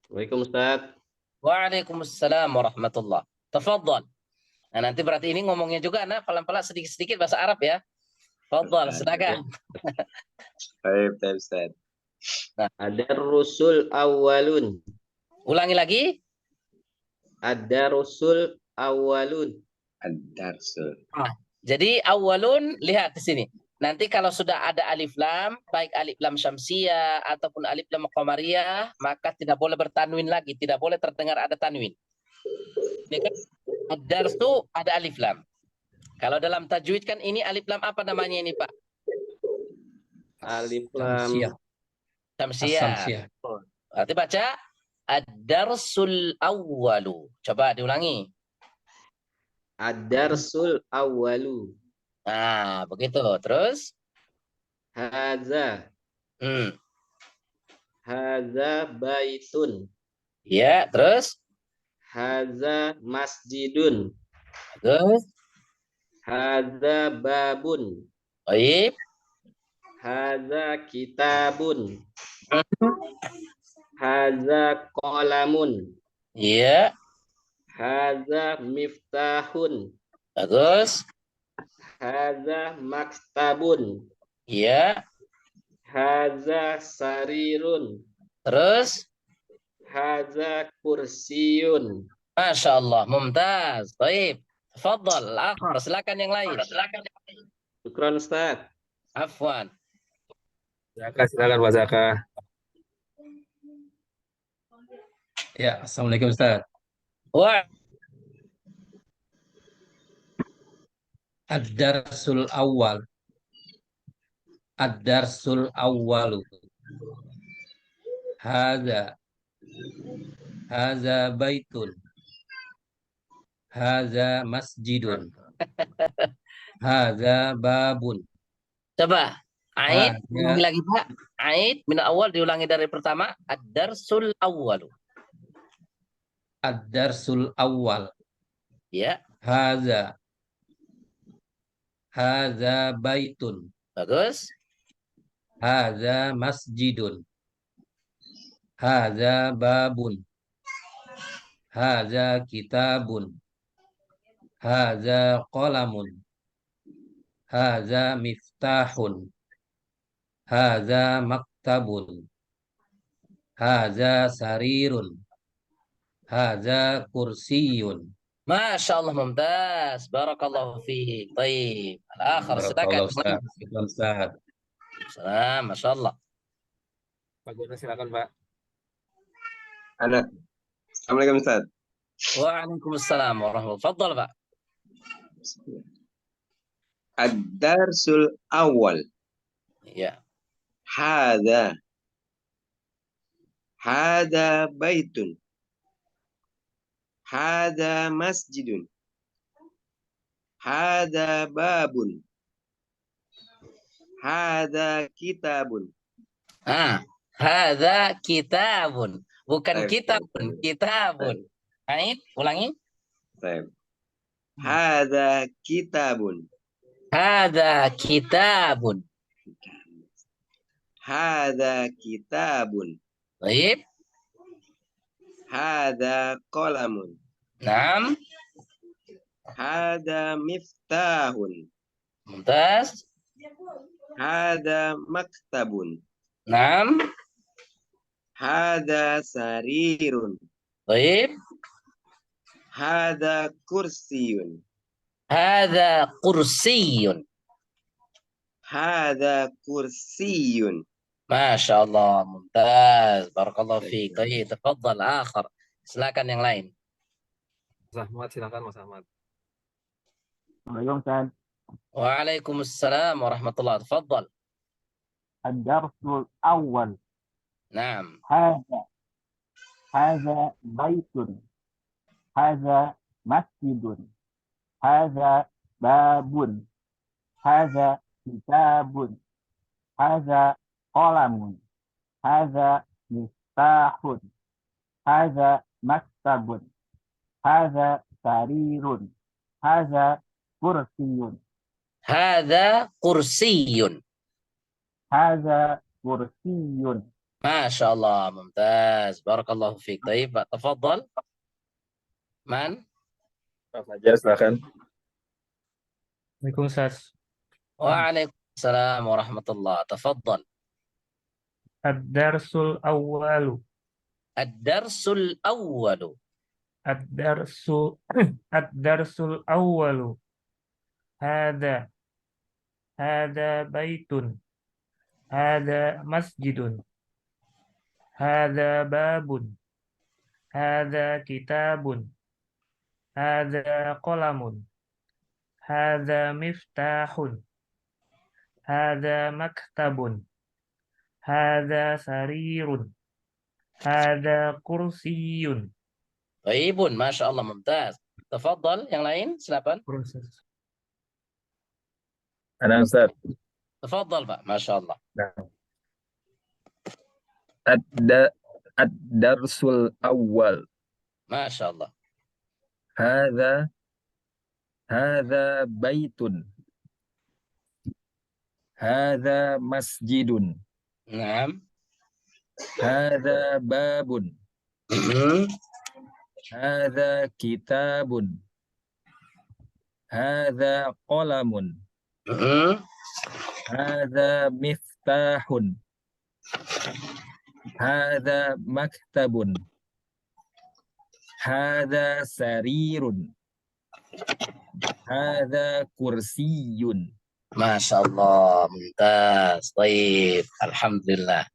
S5: Waalaikumsalam Ustaz.
S1: Waalaikumsalam warahmatullah. Tafadhal. Nah, nanti berarti ini ngomongnya juga nah pelan-pelan sedikit-sedikit bahasa Arab ya. Tafadhal, silakan.
S6: Baik, Ustaz.
S5: Ada rusul awalun.
S1: Ulangi lagi.
S5: Ada rusul awalun.
S6: Ad-darsul.
S1: Jadi awalun, lihat di sini. Nanti kalau sudah ada alif lam, baik alif lam syamsiyah ataupun alif lam qamariyah, maka tidak boleh bertanwin lagi, tidak boleh terdengar ada tanwin. Ini kan ad-darsu ada alif lam. Kalau dalam tajwid kan ini alif lam apa namanya ini Pak?
S5: Alif
S3: Syamsiyah.
S5: lam
S1: Syamsiyah.
S3: Syamsiyah.
S1: Berarti baca ad-darsul awwalu. Coba diulangi.
S5: ad-darsul awalu.
S1: Nah, begitu. Terus?
S5: Haza.
S1: Hmm.
S5: Haza baitun.
S1: Ya, terus?
S5: Haza masjidun.
S1: Terus?
S5: Haza babun.
S1: Baik.
S5: Haza kitabun. Haza qalamun.
S1: Iya.
S5: Haza miftahun.
S1: Bagus.
S5: Haza maktabun.
S1: Iya.
S5: Haza sarirun.
S1: Terus?
S5: Haza kursiyun.
S1: Masya Allah. Mumtaz. Baik. Tafadhal. Akhar. Silakan yang lain.
S5: Syukran Ustaz.
S1: Afwan.
S4: Silakan Pak Zaka.
S3: Ya, Assalamualaikum Ustaz.
S1: Wah.
S3: Ad-darsul awal. Ad-darsul awwalu. Haza. Haza baitun. Haza masjidun. Haza babun.
S1: Coba. Aid.
S3: Haza
S1: Ulangi lagi Pak. Aid. Min awal diulangi dari pertama. Ad-darsul awwalu.
S3: ad-darsul awal.
S1: Ya.
S3: Haza. Haza baitun.
S1: Bagus.
S3: Haza masjidun. Haza babun. Haza kitabun. Haza qalamun. Haza miftahun. Haza maktabun. Haza sarirun. Haza kursiyun.
S1: Masya Allah mumtaz. Barakallahu fiik. Baik. Al-akhir. Silakan.
S3: Barakallahu Ustaz. Syukran Ustaz.
S1: Salam. Masya Allah.
S4: Pak Guna silakan Pak.
S6: Anak. Assalamualaikum Ustaz.
S1: Waalaikumsalam warahmatullahi wabarakatuh. Fadhal Pak.
S6: Ad-darsul awal.
S1: Ya.
S6: Hada. Hada baitun. Hada masjidun. Hada babun. Hada kitabun.
S1: Ah, hadza kitabun. Bukan
S6: Baik,
S1: kitabun,
S6: baik.
S1: kitabun. Aid, ulangi.
S6: Baik. Hada kitabun.
S1: Hadza kitabun.
S6: Hada kitabun.
S1: Baik.
S6: Hada qalamun.
S1: Naam.
S6: Hada miftahun.
S1: Mumtaz.
S6: Hada maktabun.
S1: Naam.
S6: Hada sarirun.
S1: Baik.
S6: Hada kursiyun.
S1: Hadza kursiyun.
S6: Hada kursiyun.
S1: Masya Allah, mumtaz. Barakallahu fiik. Baik, tafadhal akhir. Silakan yang lain.
S4: Mas Ahmad silakan Mas Ahmad.
S7: Assalamualaikum Ustaz.
S1: Waalaikumsalam warahmatullahi wabarakatuh. Tafadhal.
S7: Ad-darsul awal.
S1: Naam.
S7: Haza baitun. Haza masjidun. Haza babun. Haza kitabun. Haza qalamun. Haza miftahun. Haza maktabun. Haza sarirun. Haza kursiyun.
S1: Hadza kursiyun.
S7: هذا كرسي.
S1: ما شاء الله ممتاز بارك الله فيك. طيب تفضل. من؟
S4: Pak Fajar, silakan.
S8: Waalaikumsalam.
S1: وعليكم السلام ورحمة الله. تفضل.
S8: Ad-darsul awwalu.
S1: الدرس الأول.
S8: Ad-darsu Ad-darsul awwalu. Hada baitun. Hada masjidun. Hada babun. Hada kitabun. Hada qalamun. Hada miftahun. Hada maktabun. Hada sarirun. Hada kursiyun.
S1: طيب ما شاء الله ممتاز. تفضل yang lain silakan.
S8: Proses.
S4: Ada Ustaz.
S1: تفضل Pak. ما شاء الله.
S4: Ad-darsul awal.
S1: ما شاء الله.
S4: Hadza baitun. Hadza masjidun.
S1: نعم.
S4: Hadza babun.
S1: Mhm.
S4: Hadza kitabun. Hadza qalamun.
S1: Mhm.
S4: Hadza miftahun. Hadza maktabun. Hadza sarirun. Hadza kursiyun.
S1: ما شاء الله ممتاز. طيب alhamdulillah.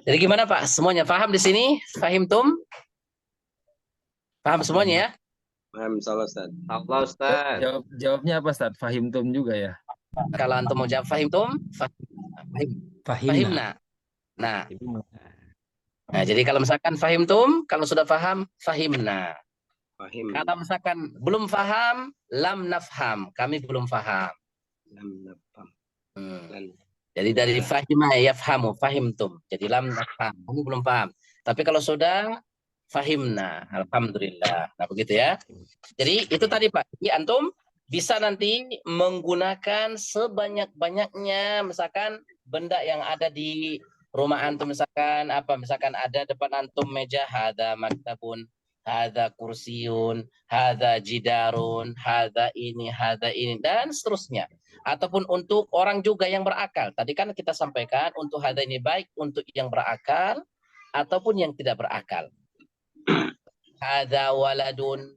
S1: Jadi gimana Pak? Semuanya paham di sini? Fahimtum? Paham semuanya ya?
S6: Paham, salah Ustaz.
S5: Allah Ustaz.
S4: Jawabnya apa Ustaz? Fahimtum juga ya?
S1: Kalau antum mau jawab fahimtum? Fahimna. Nah, jadi kalau misalkan fahimtum, kalau sudah paham, fahimna.
S6: Fahim.
S1: Kalau misalkan belum paham, lam nafham, kami belum paham.
S6: Lam nafham.
S1: Jadi dari fahima yafhamu, fahimtum. Jadi lam nafham, kami belum paham. Tapi kalau sudah fahimna, alhamdulillah. Nah begitu ya. Jadi itu tadi Pak. Jadi antum bisa nanti menggunakan sebanyak-banyaknya, misalkan benda yang ada di rumah antum, misalkan apa, misalkan ada depan antum meja, hada maktabun, hada kursiun, hada jidarun, hada ini, dan seterusnya. Ataupun untuk orang juga yang berakal. Tadi kan kita sampaikan untuk hada ini baik untuk yang berakal ataupun yang tidak berakal. Hada waladun,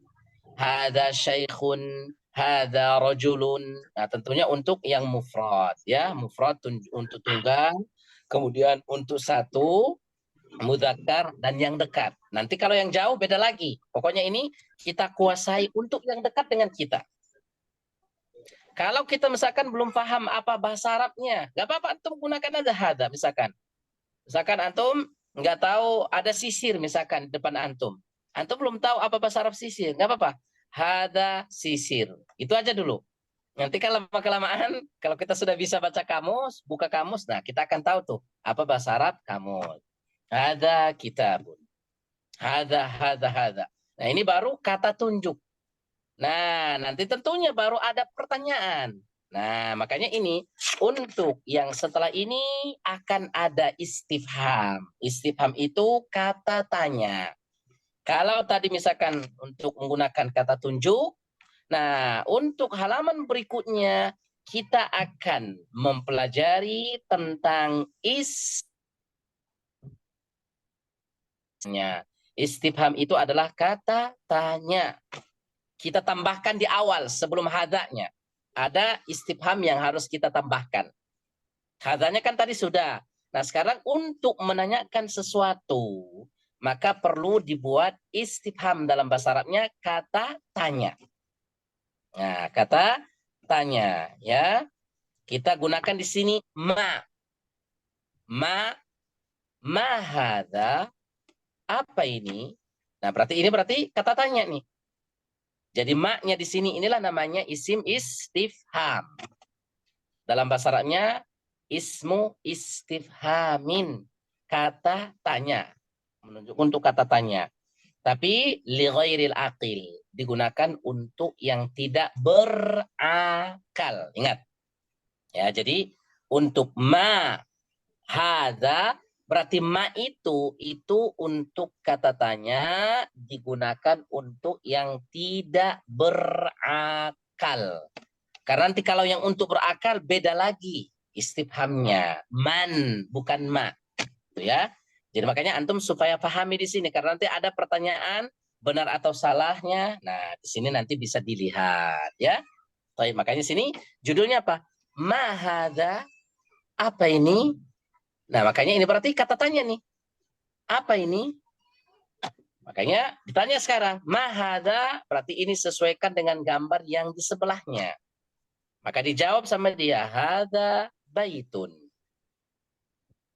S1: hada syaikhun, hada rajulun. Nah, tentunya untuk yang mufrad ya, mufrad untuk tunggal, kemudian untuk satu mudzakkar dan yang dekat. Nanti kalau yang jauh beda lagi. Pokoknya ini kita kuasai untuk yang dekat dengan kita. Kalau kita misalkan belum paham apa bahasa Arabnya, nggak apa-apa antum gunakan aja hada misalkan. Misalkan antum nggak tahu ada sisir misalkan di depan antum. Antum belum tahu apa bahasa Arab sisir, nggak apa-apa. Hada sisir. Itu aja dulu. Nanti kalau lama-kelamaan, kalau kita sudah bisa baca kamus, buka kamus, nah kita akan tahu tuh apa bahasa Arab kamus. Hada kitabun. Hada. Nah ini baru kata tunjuk. Nah nanti tentunya baru ada pertanyaan. Nah makanya ini untuk yang setelah ini akan ada istifham. Istifham itu kata tanya. Kalau tadi misalkan untuk menggunakan kata tunjuk, nah untuk halaman berikutnya kita akan mempelajari tentang istifham itu adalah kata tanya. Kita tambahkan di awal sebelum hadanya. Ada istifham yang harus kita tambahkan. Hadanya kan tadi sudah. Nah sekarang untuk menanyakan sesuatu, maka perlu dibuat istifham dalam bahasa Arabnya kata tanya. Nah kata tanya ya. Kita gunakan di sini ma hadza. Apa ini? Nah, berarti kata tanya nih. Jadi maknya di sini inilah namanya isim istifham. Dalam bahasa Arabnya ismu istifhamin, kata tanya. Menunjuk untuk kata tanya. Tapi li ghairil aqil, digunakan untuk yang tidak berakal. Ingat. Ya, jadi Untuk ma hadza, berarti ma itu untuk kata tanya digunakan untuk yang tidak berakal. Karena nanti kalau yang untuk berakal beda lagi istifhamnya. Man, bukan ma. Itu ya. Jadi makanya antum supaya pahami di sini, karena nanti ada pertanyaan benar atau salahnya. Nah, di sini nanti bisa dilihat ya. Baik, makanya sini judulnya apa? Ma hadza, apa ini? Nah, makanya ini berarti kata tanya nih. Apa ini? Makanya ditanya sekarang, ma hadza, berarti ini sesuaikan dengan gambar yang di sebelahnya. Maka dijawab sama dia, hadza baitun.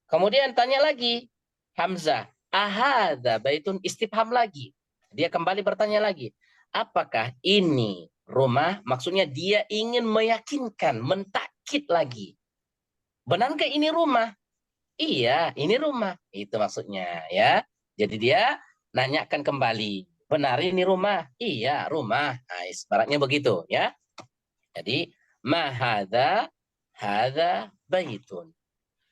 S1: Kemudian tanya lagi, Hamzah, ahadza baitun, istifham lagi. Dia kembali bertanya lagi, apakah ini rumah? Maksudnya dia ingin meyakinkan, mentakkid lagi. Benarkah ini rumah? Iya, ini rumah. Itu maksudnya ya. Jadi dia nanyakan kembali, benar ini rumah? Iya, rumah. Nah, ibaratnya begitu ya. Jadi, ma hadza baitun.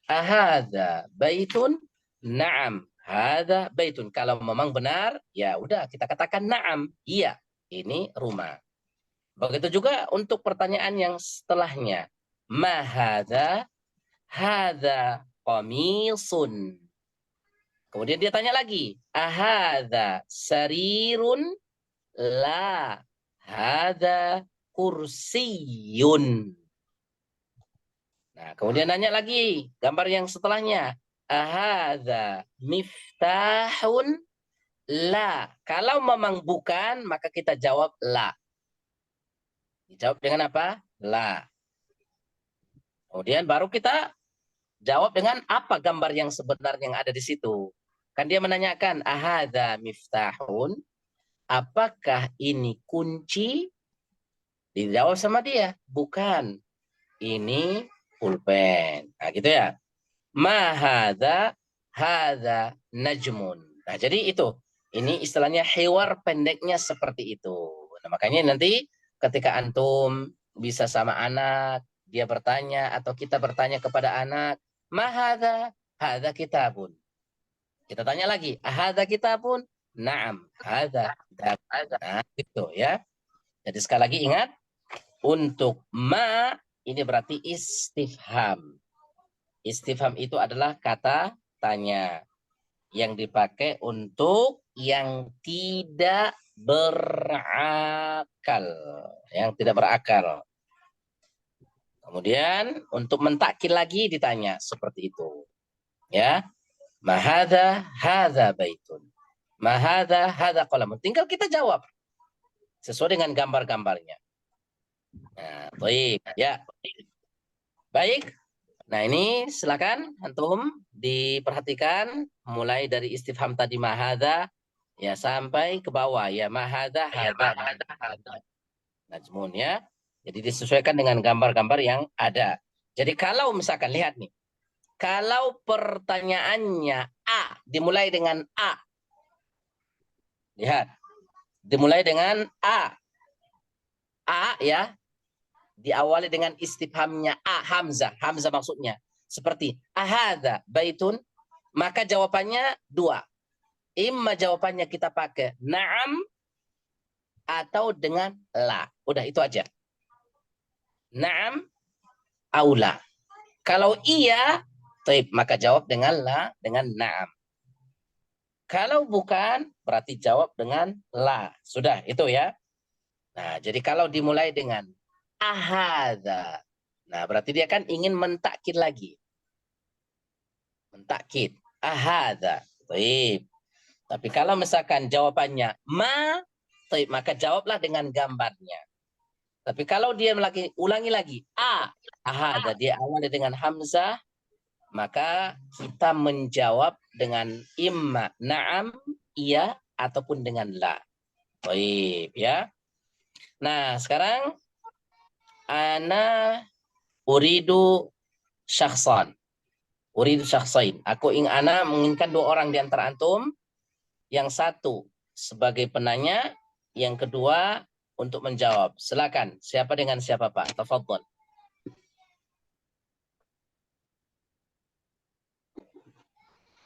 S1: Ahadza baitun? Na'am, hadza baitun. Kalau memang benar, ya udah kita katakan na'am. Iya, ini rumah. Begitu juga untuk pertanyaan yang setelahnya. Ma hadza qamisun. Kemudian dia tanya lagi, ahadza sarirun? La, hadza kursiyun. Nah, kemudian nanya lagi, gambar yang setelahnya, ahadza miftahun? La. Kalau memang bukan, maka kita jawab la. Dijawab dengan apa? La. Kemudian baru kita jawab dengan apa gambar yang sebenarnya yang ada di situ. Kan dia menanyakan, ahadza miftahun? Apakah ini kunci? Dijawab sama dia, bukan. Ini pulpen. Nah, gitu ya. Ma hadza najmun. Nah, jadi itu. Ini istilahnya hiwar pendeknya seperti itu. Nah, makanya nanti ketika antum bisa sama anak, dia bertanya atau kita bertanya kepada anak, ma hadza? Hadza kitabun. Kita tanya lagi, hadza kitabun? Naam, hadza. Nah, gitu ya. Jadi sekali lagi ingat, untuk ma ini berarti istifham. Istifham itu adalah kata tanya yang dipakai untuk yang tidak berakal, yang tidak berakal. Kemudian untuk mentakkid lagi ditanya seperti itu. Ya. Ma hadza baitun. Ma hadza qalamun. Tinggal kita jawab sesuai dengan gambar-gambarnya. Nah, baik, ya. Baik. Nah, ini silakan antum diperhatikan mulai dari istifham tadi mahadza ya sampai ke bawah ya mahadza najmun ya. Jadi disesuaikan dengan gambar-gambar yang ada. Jadi kalau misalkan lihat nih. Kalau pertanyaannya A dimulai dengan A. Lihat. Dimulai dengan A. A ya. Diawali dengan istifhamnya A, Hamzah. Hamzah maksudnya. Seperti, ahadza baitun. Maka jawabannya dua. Imma jawabannya kita pakai na'am atau dengan la. Udah itu aja. Na'am au la. Kalau iya, maka jawab dengan la, dengan na'am. Kalau bukan, berarti jawab dengan la. Sudah, itu ya. Nah, jadi kalau dimulai dengan ahadza. Nah, berarti dia kan ingin mentakkid lagi. Mentakkid. Ahadza. Baik. Tapi kalau misalkan jawabannya ma, maka jawablah dengan gambarnya. Tapi kalau dia ulangi lagi ahadza, dia awali dengan hamzah, maka kita menjawab dengan imma na'am, iya, ataupun dengan la. Baik, ya. Nah, sekarang ana uridu syakhsan. Uridu syakhsain. Ana menginginkan dua orang di antara antum. Yang satu sebagai penanya, yang kedua untuk menjawab. Silakan. Siapa dengan siapa, Pak? Tafadhol.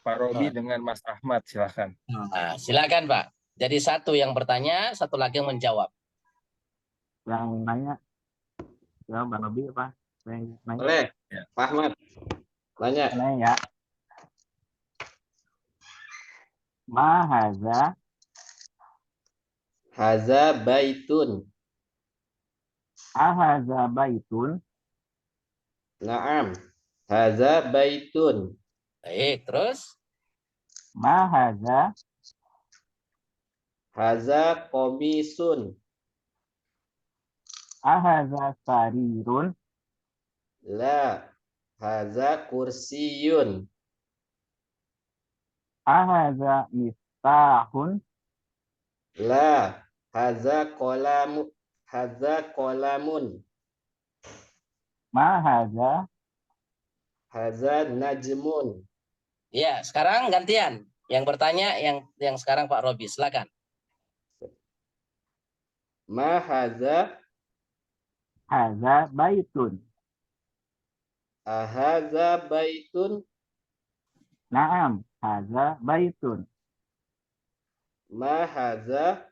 S4: Pak Robi dengan Mas Ahmad, silakan.
S1: Nah, silakan Pak. Jadi satu yang bertanya, satu lagi yang menjawab.
S7: Yang nanya, ya Bang Robi apa? Yang nanya,
S5: Boleh.
S4: Ya.
S5: Pak Ahmad. Nanya.
S7: nanya ya. Ma haza
S5: Haza baitun.
S7: ahaza baitun.
S5: Naam. Haza baitun.
S1: Baik, terus?
S7: Ma haza
S5: Haza komisun.
S7: ahaza sarirun.
S5: La. Haza kursiyun.
S7: Ahaza miftahun.
S5: La. Haza kolamu. Haza kolamun.
S7: Ma haza
S5: Haza najmun.
S1: Ya, sekarang gantian. Yang bertanya yang sekarang Pak Robi, silakan.
S5: Ma haza.
S7: haza baitun.
S5: Ahaza baitun.
S7: Naam, haza baitun.
S5: Ma haza.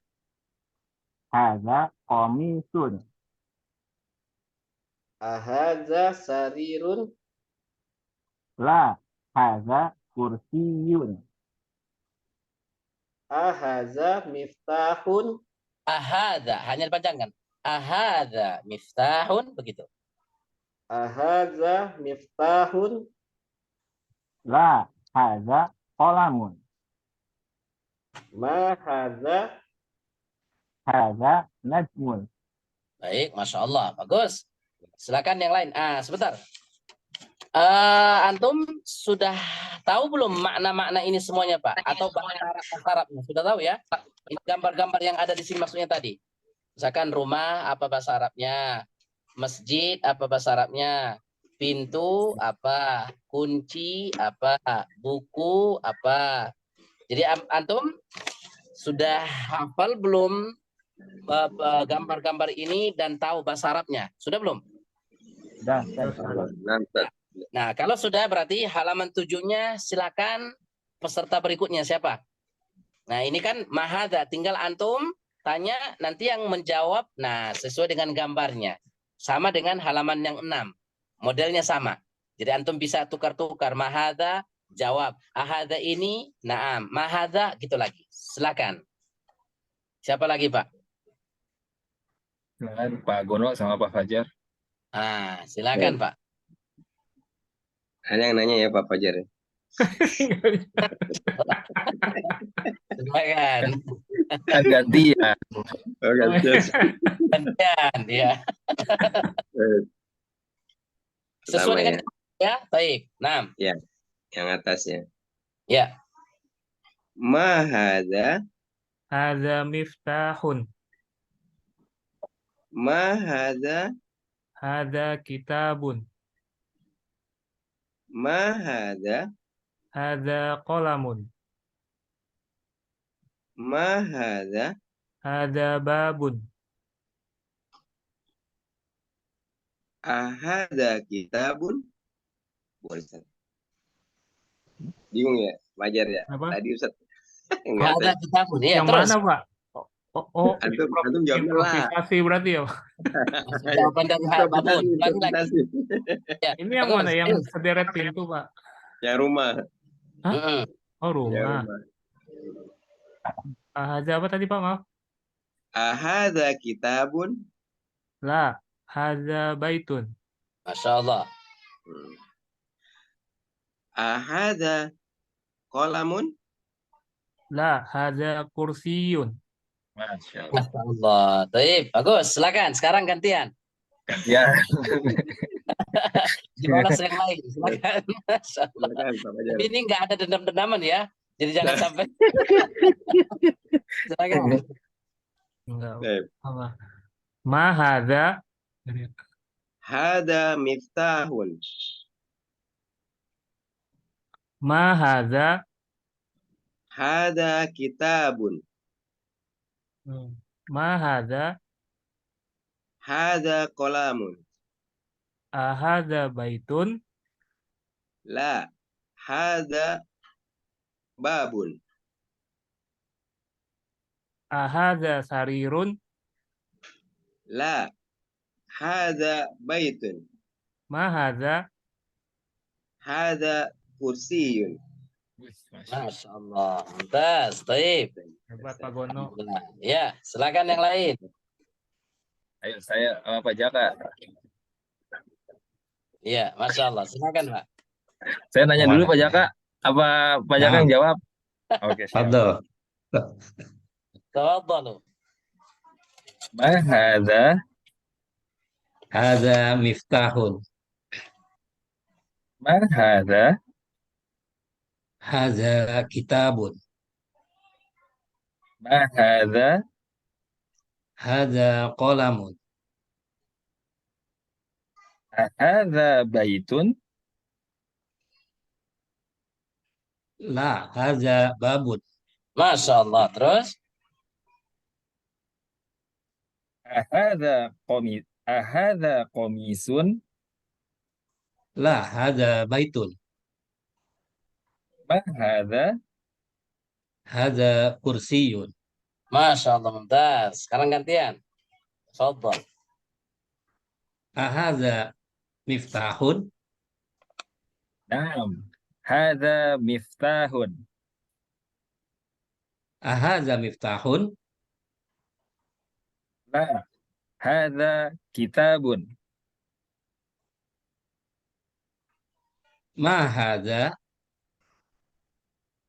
S7: Haza komisun.
S5: Ahaza sarirun.
S7: La, haza kursiyun.
S5: Ahaza miftahun.
S1: Ahada, hanya dipanjangkan. Ahada miftahun, begitu.
S5: Ahaza miftahun.
S7: La, haza kolamun.
S5: Ma haza.
S7: Haza najmun.
S1: Baik, Masya Allah, bagus. Silakan yang lain. Sebentar. Antum sudah tahu belum makna-makna ini semuanya, Pak? Atau bahasa Arabnya? Sudah tahu ya? Ini gambar-gambar yang ada di sini maksudnya tadi. Misalkan rumah, apa bahasa Arabnya? Masjid, apa bahasa Arabnya? Pintu, apa? Kunci, apa? Buku, apa? Jadi antum sudah hafal belum gambar-gambar ini dan tahu bahasa Arabnya? Sudah belum?
S7: Dah,
S6: Mantap.
S1: Nah, kalau sudah berarti halaman 7-nya silakan peserta berikutnya siapa? Nah, ini kan mahada, tinggal antum tanya, nanti yang menjawab, nah sesuai dengan gambarnya. Sama dengan halaman yang 6. Modelnya sama. Jadi antum bisa tukar-tukar, mahada, jawab. Ahada ini, naam. Mahada, gitu lagi. Silakan. Siapa lagi, Pak?
S4: Silakan Pak Gono sama Pak Fajar.
S1: Silakan, Pak.
S6: Ada yang nanya ya Pak Fajar.
S1: Silakan.
S4: Gantian.
S6: Oh, gantian.
S1: Gantian, ya. Sesuai dengan ya, baik. 6.
S6: Ya, yang atasnya.
S1: Ya.
S6: Ma hadza.
S8: Hadza miftahun.
S6: Ma hadza.
S8: Hadza kitabun.
S6: Ma hadza.
S8: Hadza qalamun.
S6: Ma hadza.
S8: Hadza babun.
S6: Ahadza kitabun. Boleh. Bingung ya, Fajar ya.
S8: Apa?
S6: Tadi Ustaz enggak
S1: Ada
S6: tahu.
S1: kitabun. Ya,
S8: Yang
S1: terus.
S8: mana, Pak?
S6: Antum jawabnya lah.
S8: Improvisasi berarti ya, Pak?
S1: Jawaban dari babun. Ulangi lagi. Ya,
S8: Ini yang
S1: bagus.
S8: mana? Yang sederet pintu, Pak?
S6: Yang rumah.
S1: Mm-mm.
S8: Oh,
S6: Yang
S8: rumah.
S6: rumah.
S8: Hadza apa tadi, Pak? Maaf.
S6: Ahadza kitabun.
S8: La, hadza baitun.
S1: Masya Allah.
S6: Ahadza qalamun.
S8: La, hadza kursiyun.
S4: Masya Allah.
S1: Masya Allah. Baik, bagus. Silakan. Sekarang gantian.
S4: Gantian.
S1: Gimana yang lain? Silakan. Masya Allah.
S6: Silakan Pak Fajar.
S1: Tapi ini nggak ada dendam-dendaman ya. Jadi jangan sampai. Silakan.
S8: Enggak.
S6: Baik.
S8: Apa? Ma hadza.
S6: Hadza miftahun.
S8: Ma hadza.
S6: Hadza kitabun.
S8: Ma hadza.
S6: Hadza qalamun.
S8: Ahadza baitun.
S6: La. Hadza babun.
S8: Ahadza sarirun?
S6: La, hadza baitun.
S8: Ma hadza?
S6: Hadza kursiyun.
S4: Wih, Masya Allah.
S1: Masya Allah. Mumtaz. Taib.
S8: Hebat Pak Gono.
S1: Alhamdulillah. Ya, silakan yang lain.
S4: Ayo saya Pak Jaka.
S1: Ya, Masya Allah. Silakan, Pak.
S4: Saya nanya dulu Pak Jaka. Apa Pak Jaka yang
S3: Naam.
S4: jawab? Oke, siap.
S3: Fadl.
S1: Tafadhalu.
S4: Ma hadza?
S3: Hadza miftahun.
S4: Ma hadza?
S3: Hadza kitabun.
S4: Ma hadza?
S3: Hadza qalamun.
S4: Hadza baitun?
S3: La, hadza babun.
S1: Masya Allah. Terus?
S4: Ahadza komisun?
S3: La, hadza baitun.
S4: Ma hadza?
S3: Hadza kursiyun.
S1: Masya Allah. Mumtaz. Sekarang gantian. Tafadhal.
S3: Ahadza miftahun?
S4: Naam. Hadza miftahun.
S3: Ahadza miftahun?
S4: La. Hadza kitabun.
S3: Ma hadza?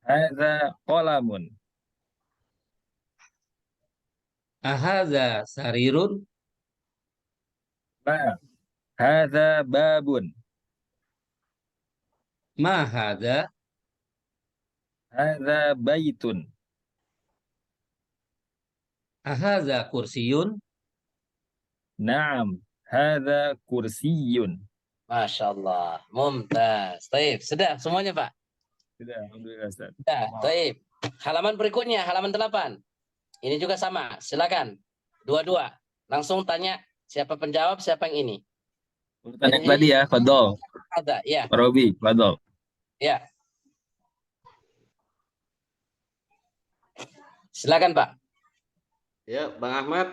S4: Hadza qalamun.
S3: Ahadza sarirun?
S4: La. Hadza babun.
S3: Ma hadza?
S4: Hadza baitun.
S3: Ahadza kursiyun?
S4: Naam. Hadza kursiyun.
S1: Masya Allah. Mumtaz. Taib. Sudah semuanya, Pak?
S4: Sudah, alhamdulillah Ustaz.
S1: Sudah. Taib. Halaman berikutnya, halaman 8. Ini juga sama. Silakan. Dua-dua. Langsung tanya siapa penjawab, siapa yang ini.
S4: Urutan yang tadi ya, Fadol.
S1: Ada. Ya.
S4: Pak Robi, Fadol.
S1: Ya. Silakan, Pak.
S5: Ya, Bang Ahmad.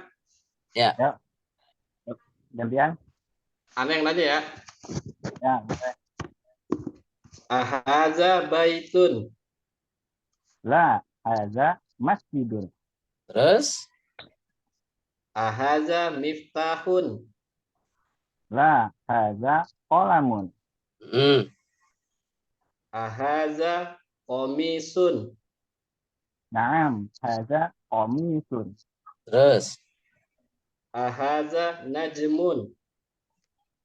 S7: Gantian.
S5: Aneh yang nanya ya.
S7: Ya, boleh.
S5: Ahadza baitun.
S7: La, hadza masjidun.
S1: Terus?
S5: Ahadza miftahun.
S7: La, hadza qalamun.
S1: Hmm.
S5: Ahadza komisun.
S7: Naam, hadza qamisun.
S1: Terus?
S5: Ahadza najmun.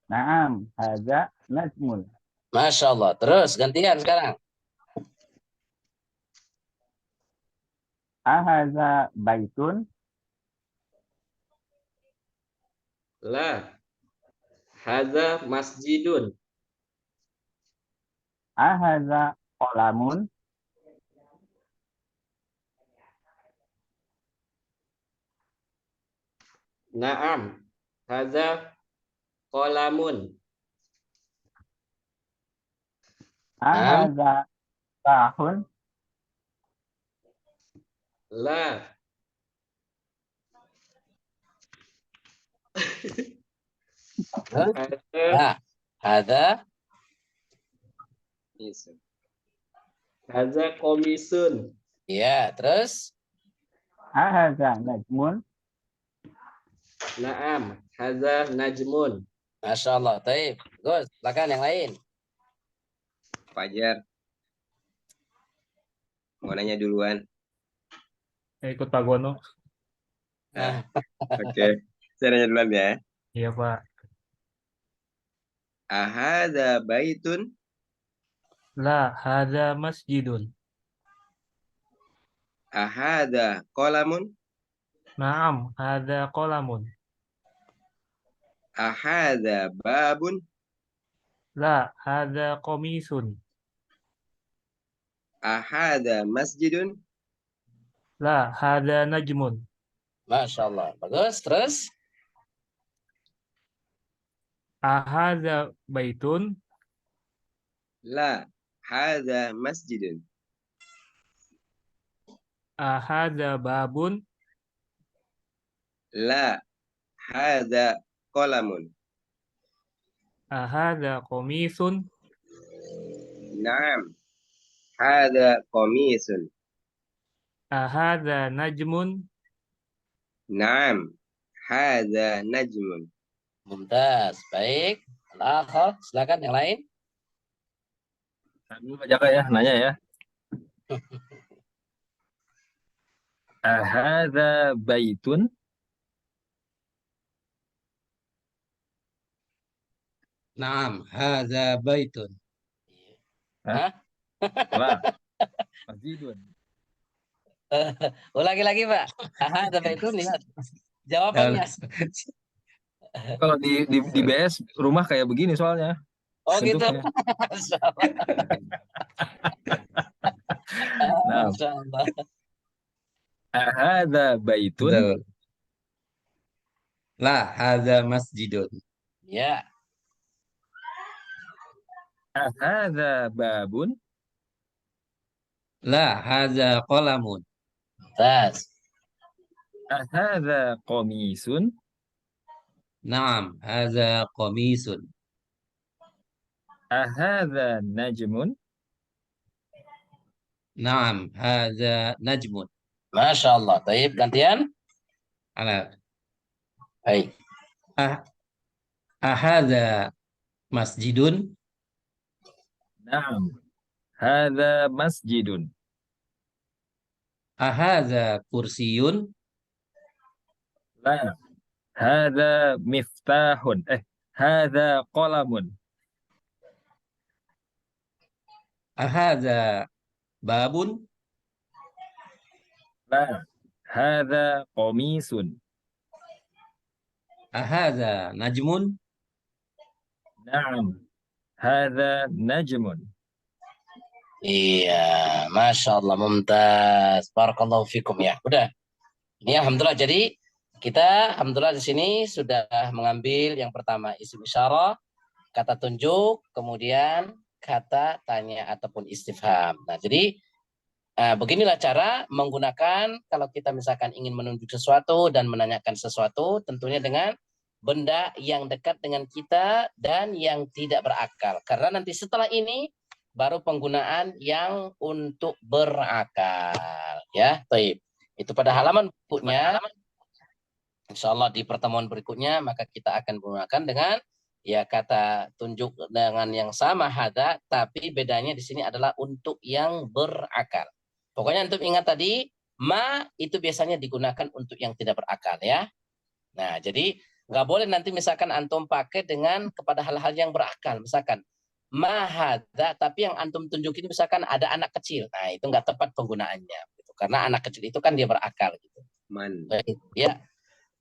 S7: Naam, hadza najmun.
S1: Masya Allah. Terus gantian sekarang.
S7: Ahadza baitun.
S5: La. Hadza masjidun.
S7: Ahadza qalamun.
S5: Naam. Hadza qalamun.
S7: Ahadza tahun.
S5: La. Hadza
S1: Nah, ada.
S6: Yes.
S5: hadza komisun.
S1: Ya, terus?
S7: Ahadza najmun.
S5: Naam. Hadza najmun.
S1: Masya Allah. Taib. Gus, silakan yang lain.
S6: Fajar. Mau nanya duluan.
S8: Ikut Pak Gono.
S6: Nah, oke. Saya nanya duluan ya.
S8: Iya, Pak.
S6: Ahadza baitun?
S8: La, hadza masjidun.
S6: Ahadza qalamun?
S8: Naam, hadza qalamun.
S6: Ahadza babun?
S8: La, hadza qamisun.
S6: Ahadza masjidun?
S8: La, hadza najmun.
S1: Masya Allah. Bagus. Terus?
S8: Ahadza baitun.
S6: La, hadza masjidun.
S8: Ahadza babun.
S6: La. Hadza qalamun.
S8: Ahadza qamisun.
S6: Naam. Hadza qamisun.
S8: Ahadza najmun.
S6: Naam. Hadza najmun.
S1: Mumtaz. Baik. Al-akhar, silakan yang lain.
S4: Dulu Pak Jaka ya, nanya ya. Ahadza baitun.
S3: Naam, hadza baitun.
S1: Hah?
S4: La. Masjidun.
S1: Ulangi lagi, Pak. Ahadza baitun, lihat. Jawabannya.
S4: Kalau di BS rumah kayak begini soalnya.
S1: Oh gitu.
S4: Bentuknya.
S1: Masya Allah.
S4: Nah,
S1: Masya Allah.
S4: ahadza baitun.
S3: Betul. La, hadza masjidun.
S1: Ya.
S4: Ahadza babun.
S3: La, hadza qalamun.
S1: Mumtaz.
S4: Ahadza qamisun.
S3: Naam, hadza qamisun.
S4: Ahadza najmun.
S3: Naam, hadza najmun.
S1: Masya Allah. Taib, gantian.
S3: Ala.
S1: Baik.
S3: Ahadza masjidun.
S4: Naam. Hadza masjidun.
S3: Ahadza kursiyun.
S4: La. Hadza miftahun. Hadza qalamun.
S3: Ahadza babun.
S4: La. Hadza qamisun.
S3: Ahadza najmun.
S4: Naam. Hadza najmun.
S1: Iya, Masya Allah, mumtaz. Barakallahu fikum ya. Udah. Ini alhamdulillah. Jadi kita alhamdulillah di sini sudah mengambil yang pertama isim isyarah, kata tunjuk, kemudian kata tanya ataupun istifham. Nah, jadi beginilah cara menggunakan kalau kita misalkan ingin menunjuk sesuatu dan menanyakan sesuatu, tentunya dengan benda yang dekat dengan kita dan yang tidak berakal. Karena nanti setelah ini baru penggunaan yang untuk berakal. Ya, baik. Itu pada halaman berikutnya. Insya Allah di pertemuan berikutnya maka kita akan menggunakan dengan ya kata tunjuk dengan yang sama hadza, tapi bedanya di sini adalah untuk yang berakal. Pokoknya untuk ingat tadi, ma itu biasanya digunakan untuk yang tidak berakal ya. Nah, jadi nggak boleh nanti misalkan antum pakai dengan kepada hal-hal yang berakal. Misalkan ma hadza, tapi yang antum tunjukin misalkan ada anak kecil. Nah, itu nggak tepat penggunaannya. Gitu. Karena anak kecil itu kan dia berakal. Gitu.
S6: Man.
S1: Baik, ya.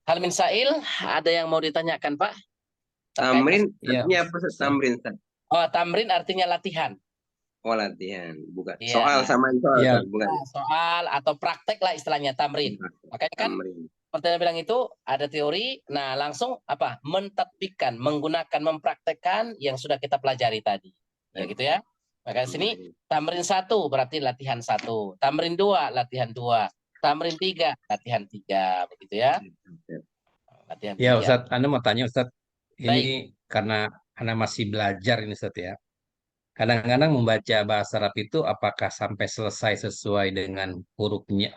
S1: Hal min sa'il, ada yang mau ditanyakan, Pak?
S6: Tamrin
S3: Ya.
S6: artinya apa Ustaz? Tamrin Ustaz?
S1: Oh, tamrin artinya latihan.
S6: Oh, latihan, bukan.
S1: Iya.
S6: Soal sama soal,
S3: Iya.
S6: Ustaz, bukan.
S1: Soal atau praktek lah istilahnya tamrin. Makanya kan
S6: Tamrin.
S1: pertanyaan bilang itu ada teori, nah langsung apa? Mentatbikkan, menggunakan, mempraktekkan yang sudah kita pelajari tadi. Ya gitu ya. Maka sini tamrin 1 berarti latihan 1. Tamrin 2 latihan 2. Tamrin 3 latihan 3. Begitu ya. Latihan
S3: Ya
S1: 3.
S3: Ustadz, Anda mau tanya Ustadz, ini
S1: Baik.
S3: karena Anda masih belajar ini Ustadz ya. Kadang-kadang membaca bahasa Arab itu apakah sampai selesai sesuai dengan hurufnya,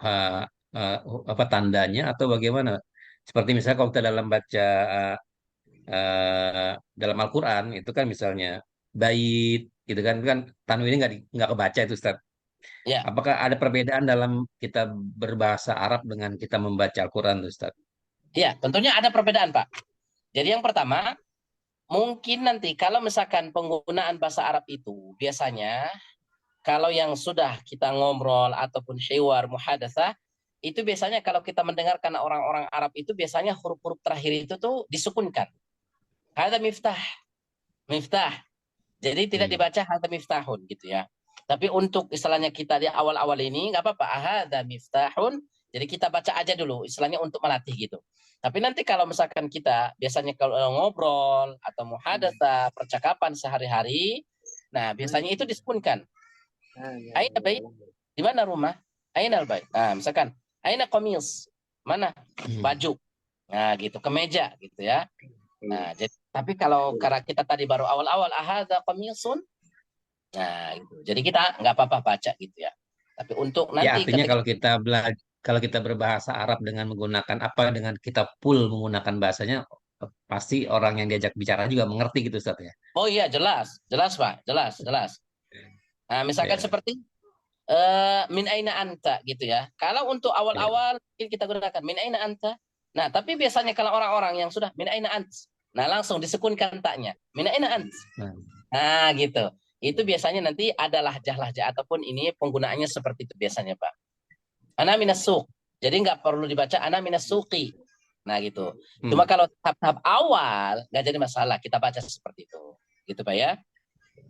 S3: apa tandanya atau bagaimana? Seperti misalnya kalau kita dalam baca dalam Al-Quran itu kan misalnya bait gitu kan tanwin ini nggak kebaca itu Ustadz.
S1: Ya.
S3: Apakah ada perbedaan dalam kita berbahasa Arab dengan kita membaca Al-Quran Ustadz?
S1: Ya, tentunya ada perbedaan, Pak. Jadi yang pertama, mungkin nanti kalau misalkan penggunaan bahasa Arab itu biasanya kalau yang sudah kita ngobrol ataupun hiwar muhadatsah itu biasanya kalau kita mendengarkan orang-orang Arab itu biasanya huruf-huruf terakhir itu tuh disukunkan. Hadza miftah. Miftah. Jadi tidak dibaca hadza miftahun gitu ya. Tapi untuk istilahnya kita di awal-awal ini nggak apa-apa. Hadza miftahun. Jadi kita baca aja dulu istilahnya untuk melatih gitu. Tapi nanti kalau misalkan kita biasanya kalau ngobrol atau muhadatsah percakapan sehari-hari, nah biasanya itu disukunkan. Aina bait, di mana rumah? Ainal bait. Nah, misalkan aina qamis. Mana
S3: Hmm.
S1: baju. Nah, gitu, kemeja gitu ya. Nah, jadi tapi kalau karena kita tadi baru awal-awal ahadza qamisun. Nah, gitu. Jadi kita nggak apa-apa baca gitu ya. Tapi untuk
S3: Ya
S1: nanti
S3: artinya
S1: ketika
S3: kalau kita berbahasa Arab dengan menggunakan dengan kita full menggunakan bahasanya, pasti orang yang diajak bicara juga mengerti gitu Ustaz ya.
S1: oh iya jelas, jelas Pak, jelas, jelas. Nah, misalkan
S3: Ya.
S1: seperti min aina anta gitu ya. Kalau untuk awal-awal kita gunakan min aina anta. Nah, tapi biasanya kalau orang-orang yang sudah min aina ant, nah langsung disukunkan taknya. Min aina ant.
S3: Nah,
S1: Nah, gitu. Itu biasanya nanti ada lahjah-lahjah ataupun ini penggunaannya seperti itu biasanya, Pak. Ana minas suq. Jadi nggak perlu dibaca ana minas suqi. Nah, gitu. Cuma kalau tahap-tahap awal nggak jadi masalah kita baca seperti itu. Gitu, Pak ya.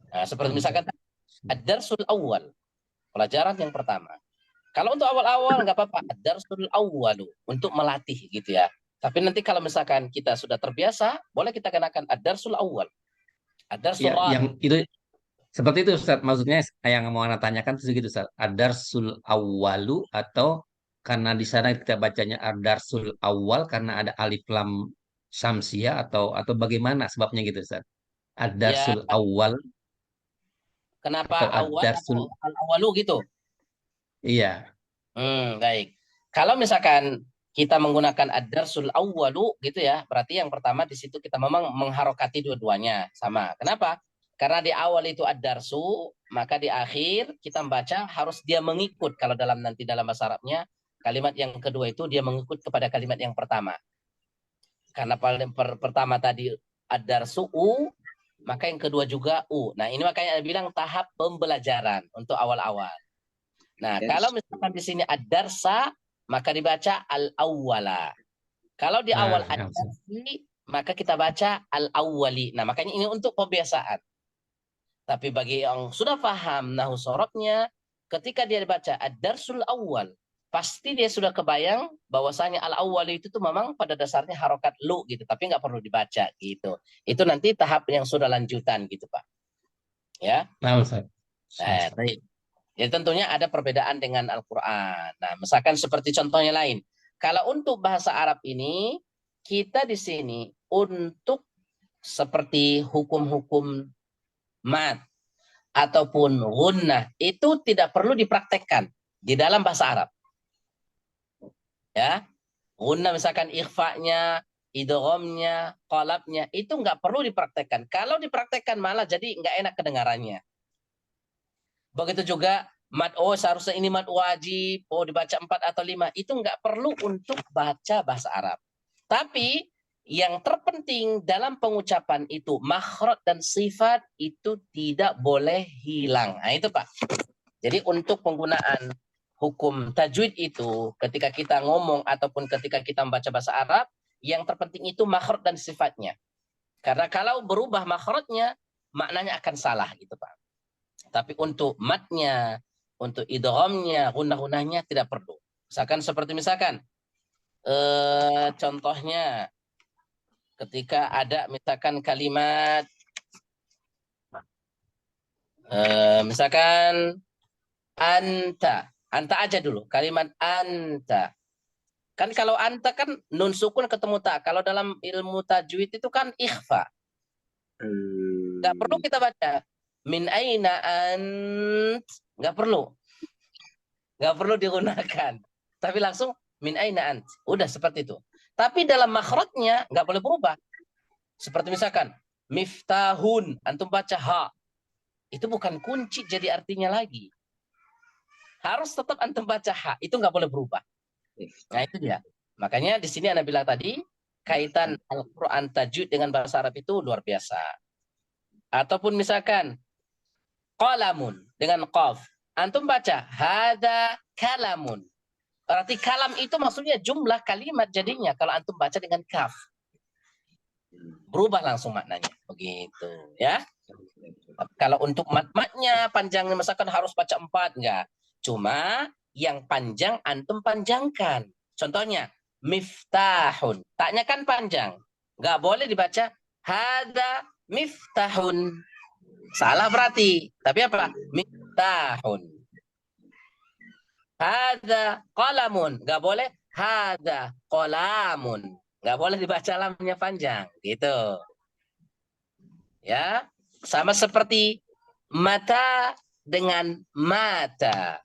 S1: Nah, seperti misalkan ad-darsul awal. Pelajaran yang pertama. Kalau untuk awal-awal nggak apa-apa, ad-darsul awwalu untuk melatih gitu ya. Tapi nanti kalau misalkan kita sudah terbiasa, boleh kita kenakan ad-darsul awwal. Ad-darsul
S3: ya, yang itu seperti itu Ustaz. Maksudnya yang mau Anda tanyakan itu gitu Ustaz. Ad-darsul awwalu, atau karena di sana kita bacanya ad-darsul awal karena ada alif lam syamsiah, atau bagaimana sebabnya gitu Ustaz?
S1: Ya,
S3: Ad-darsul awal
S1: kenapa
S3: atau
S1: awal
S3: ad-darsul,
S1: atau al-awwalu gitu?
S3: iya.
S1: Baik. Kalau misalkan kita menggunakan ad-darsul awwalu gitu ya, berarti yang pertama di situ kita memang mengharokati dua-duanya sama. Kenapa? Karena di awal itu ad-darsu, maka di akhir kita membaca harus dia mengikut. Kalau nanti dalam bahasa Arabnya, kalimat yang kedua itu dia mengikut kepada kalimat yang pertama. Karena paling pertama tadi ad-darsu u, maka yang kedua juga u. Nah, ini makanya ada bilang tahap pembelajaran untuk awal-awal. Nah, kalau misalkan di sini ad-darsa, maka dibaca al-awwala. Kalau di awal ad-darsi, maka kita baca al-awwali. Nah, makanya ini untuk pembiasaan. Tapi bagi yang sudah paham nahu sorobnya, ketika dia dibaca ad-darsul awwal, pasti dia sudah kebayang bahwasanya al-awwali itu tuh memang pada dasarnya harokat lu gitu, tapi nggak perlu dibaca gitu. Itu nanti tahap yang sudah lanjutan gitu, Pak. Ya.
S3: Nah, Ustaz.
S1: Baik. Jadi tentunya ada perbedaan dengan Al-Quran. Nah, misalkan seperti contohnya lain. Kalau untuk bahasa Arab ini, kita di sini untuk seperti hukum-hukum mat ataupun gunnah itu tidak perlu dipraktekkan di dalam bahasa Arab. Ya, gunnah misalkan ikhfa'nya, idghamnya, qalabnya itu nggak perlu dipraktekkan. Kalau dipraktekkan malah jadi nggak enak kedengarannya. Begitu juga mad seharusnya ini mad wajib, dibaca 4 atau 5, itu nggak perlu untuk baca bahasa Arab. Tapi yang terpenting dalam pengucapan itu makhraj dan sifat itu tidak boleh hilang. Nah, itu Pak. Jadi untuk penggunaan hukum tajwid itu ketika kita ngomong ataupun ketika kita membaca bahasa Arab, yang terpenting itu makhraj dan sifatnya. Karena kalau berubah makhrajnya, maknanya akan salah gitu Pak. Tapi untuk matnya, untuk idghamnya, gunah-gunahnya tidak perlu. Misalkan contohnya ketika ada misalkan kalimat misalkan anta aja dulu, kalimat anta. Kan kalau anta kan nun sukun ketemu ta. Kalau dalam ilmu tajwid itu kan ikhfa. Nggak perlu kita baca min aina ant, nggak perlu digunakan, tapi langsung min aina ant, udah seperti itu. Tapi dalam makhrajnya nggak boleh berubah. Seperti misalkan miftahun, antum baca ha, itu bukan kunci jadi artinya lagi, harus tetap antum baca ha, itu nggak boleh berubah. Nah itu dia, makanya di sini Anda bilang tadi kaitan Al-Quran tajwid dengan bahasa Arab itu luar biasa. Ataupun misalkan qalamun dengan qaf, antum baca hada kalamun, berarti kalam itu maksudnya jumlah kalimat, jadinya kalau antum baca dengan kaf berubah langsung maknanya begitu ya. Kalau untuk mat-matnya panjangnya misalkan harus baca 4, enggak, cuma yang panjang antum panjangkan. Contohnya miftahun, taknya kan panjang, nggak boleh dibaca hada miftahun, salah berarti. Tapi apa? Miftahun. Hadza qalamun. Nggak boleh hadza qalamun. Nggak boleh dibaca lamnya panjang. Gitu. Ya. Sama seperti mata dengan mata.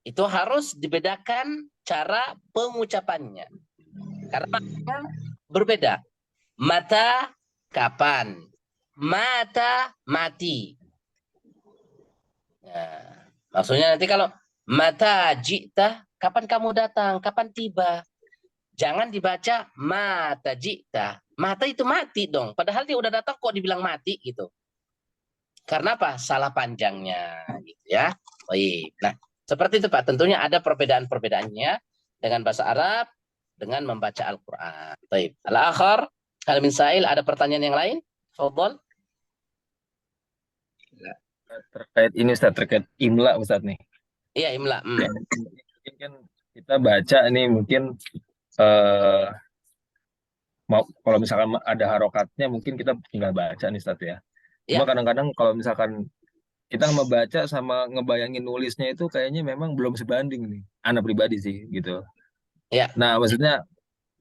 S1: Itu harus dibedakan cara pengucapannya. Karena maknanya berbeda. Mata kapan? Mata mati. Nah, maksudnya nanti kalau mata jita, kapan kamu datang? Kapan tiba? Jangan dibaca mata jita. Mata itu mati dong. Padahal dia udah datang kok dibilang mati gitu. Karena apa? Salah panjangnya gitu ya. Baik. Nah, seperti itu Pak. Tentunya ada perbedaan-perbedaannya dengan bahasa Arab dengan membaca Al-Qur'an. Baik. Al-akhar, hal min sa'il, ada pertanyaan yang lain? Fadhal.
S4: Terkait ini Ustaz, terkait imla Ustaz nih.
S1: Iya, imla.
S4: Mungkin kan kita baca nih mungkin kalau misalkan ada harokatnya mungkin kita tinggal baca nih Ustaz ya. Cuma kadang-kadang kalau misalkan kita membaca sama ngebayangin nulisnya itu kayaknya memang belum sebanding nih. Anak pribadi sih gitu.
S1: Ya.
S4: Nah, maksudnya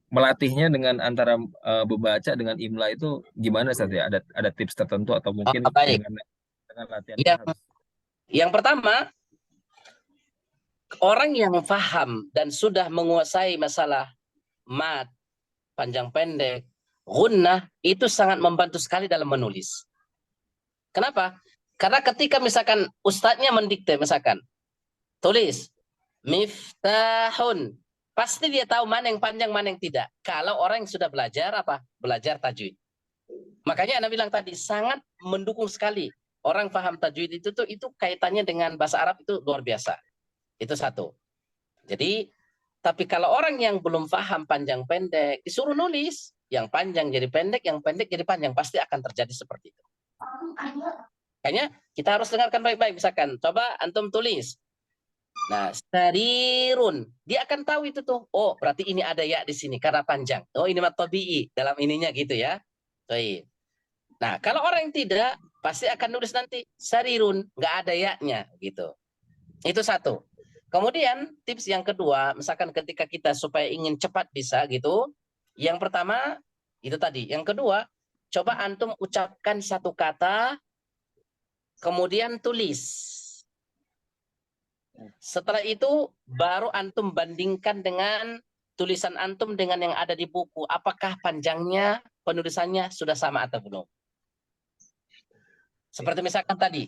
S4: melatihnya dengan antara membaca dengan imla itu gimana Ustaz ya? Ada tips tertentu atau mungkin
S1: baik.
S4: dengan latihan
S1: yang pertama, orang yang paham dan sudah menguasai masalah mat, panjang pendek, gunnah, itu sangat membantu sekali dalam menulis. Kenapa? Karena ketika misalkan ustadznya mendikte, misalkan tulis miftahun, pasti dia tahu mana yang panjang, mana yang tidak. Kalau orang yang sudah belajar apa? Belajar tajwid. Makanya Anda bilang tadi sangat mendukung sekali. Orang paham tajwid itu kaitannya dengan bahasa Arab itu luar biasa. Itu satu. Jadi, tapi kalau orang yang belum paham panjang pendek, disuruh nulis. Yang panjang jadi pendek, yang pendek jadi panjang. Pasti akan terjadi seperti itu. Makanya kita harus dengarkan baik-baik. Misalkan, coba antum tulis. Nah, sarirun. Dia akan tahu itu tuh. Oh, berarti ini ada ya di sini karena panjang. Oh, ini mat tabi'i dalam ininya gitu ya. Baik. Nah, kalau orang yang tidak, pasti akan nulis nanti sarirun, nggak ada ya-nya gitu. Itu satu. Kemudian tips yang kedua, misalkan ketika kita supaya ingin cepat bisa gitu, yang pertama itu tadi. Yang kedua, coba antum ucapkan satu kata, kemudian tulis. Setelah itu baru antum bandingkan dengan tulisan antum dengan yang ada di buku. Apakah panjangnya, penulisannya sudah sama atau belum? Seperti misalkan tadi,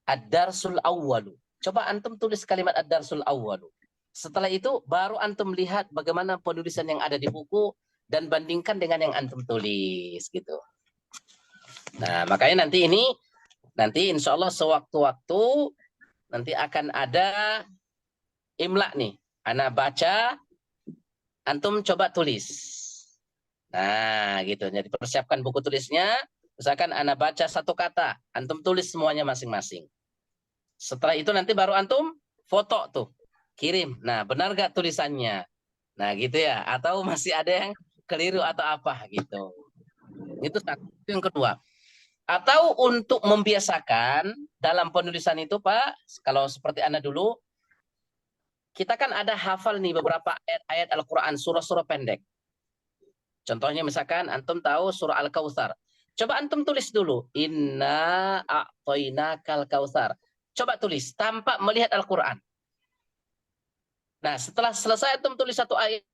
S1: ad-darsul awwalu. Coba antum tulis kalimat ad-darsul awwalu. Setelah itu baru antum lihat bagaimana penulisan yang ada di buku dan bandingkan dengan yang antum tulis gitu. Nah, makanya nanti insya Allah sewaktu-waktu nanti akan ada imla nih. Ana baca, antum coba tulis. Nah, gitu. Jadi persiapkan buku tulisnya. Misalkan Anda baca satu kata, antum tulis semuanya masing-masing. Setelah itu nanti baru antum foto tuh, kirim. Nah, benar gak tulisannya? Nah, gitu ya. Atau masih ada yang keliru atau apa gitu. Itu satu. Yang kedua. Atau untuk membiasakan dalam penulisan itu, Pak, kalau seperti Anda dulu, kita kan ada hafal nih beberapa ayat-ayat Al-Quran, surah-surah pendek. Contohnya misalkan antum tahu surah Al-Kautsar. Coba antum tulis dulu. Inna a'tainakal kautsar. Coba tulis tanpa melihat Al-Quran. Nah, setelah selesai antum tulis satu ayat,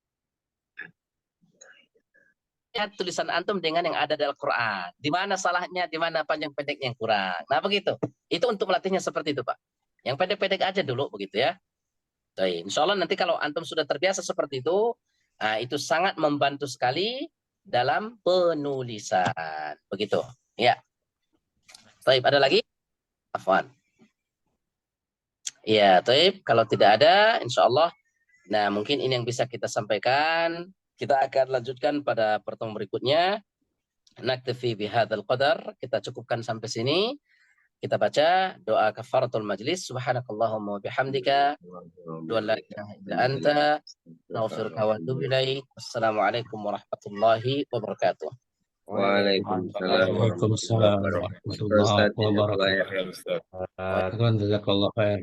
S1: tulisan antum dengan yang ada di Al-Quran. Di mana salahnya, di mana panjang pendeknya yang kurang. Nah, begitu. Itu untuk melatihnya seperti itu, Pak. Yang pendek-pendek aja dulu, begitu ya. Jadi, insya Allah nanti kalau antum sudah terbiasa seperti itu, nah, itu sangat membantu sekali dalam penulisan. Begitu. Ya. Taib, ada lagi? Afwan. Ya, taib. Kalau tidak ada, insya Allah. Nah, mungkin ini yang bisa kita sampaikan. Kita akan lanjutkan pada pertemuan berikutnya. Naktafi bihadzal qadar. Kita cukupkan sampai sini. Kita baca doa kafaratul majlis. Subhanakallahumma wa bihamdika. Wa la ilaha illa anta. Naghfiruka wa atubu ilaik. Wassalamualaikum warahmatullahi wabarakatuh.
S6: Waalaikumsalam
S3: Waalaikumsalam warahmatullahi wabarakatuh. Jazakallah khair.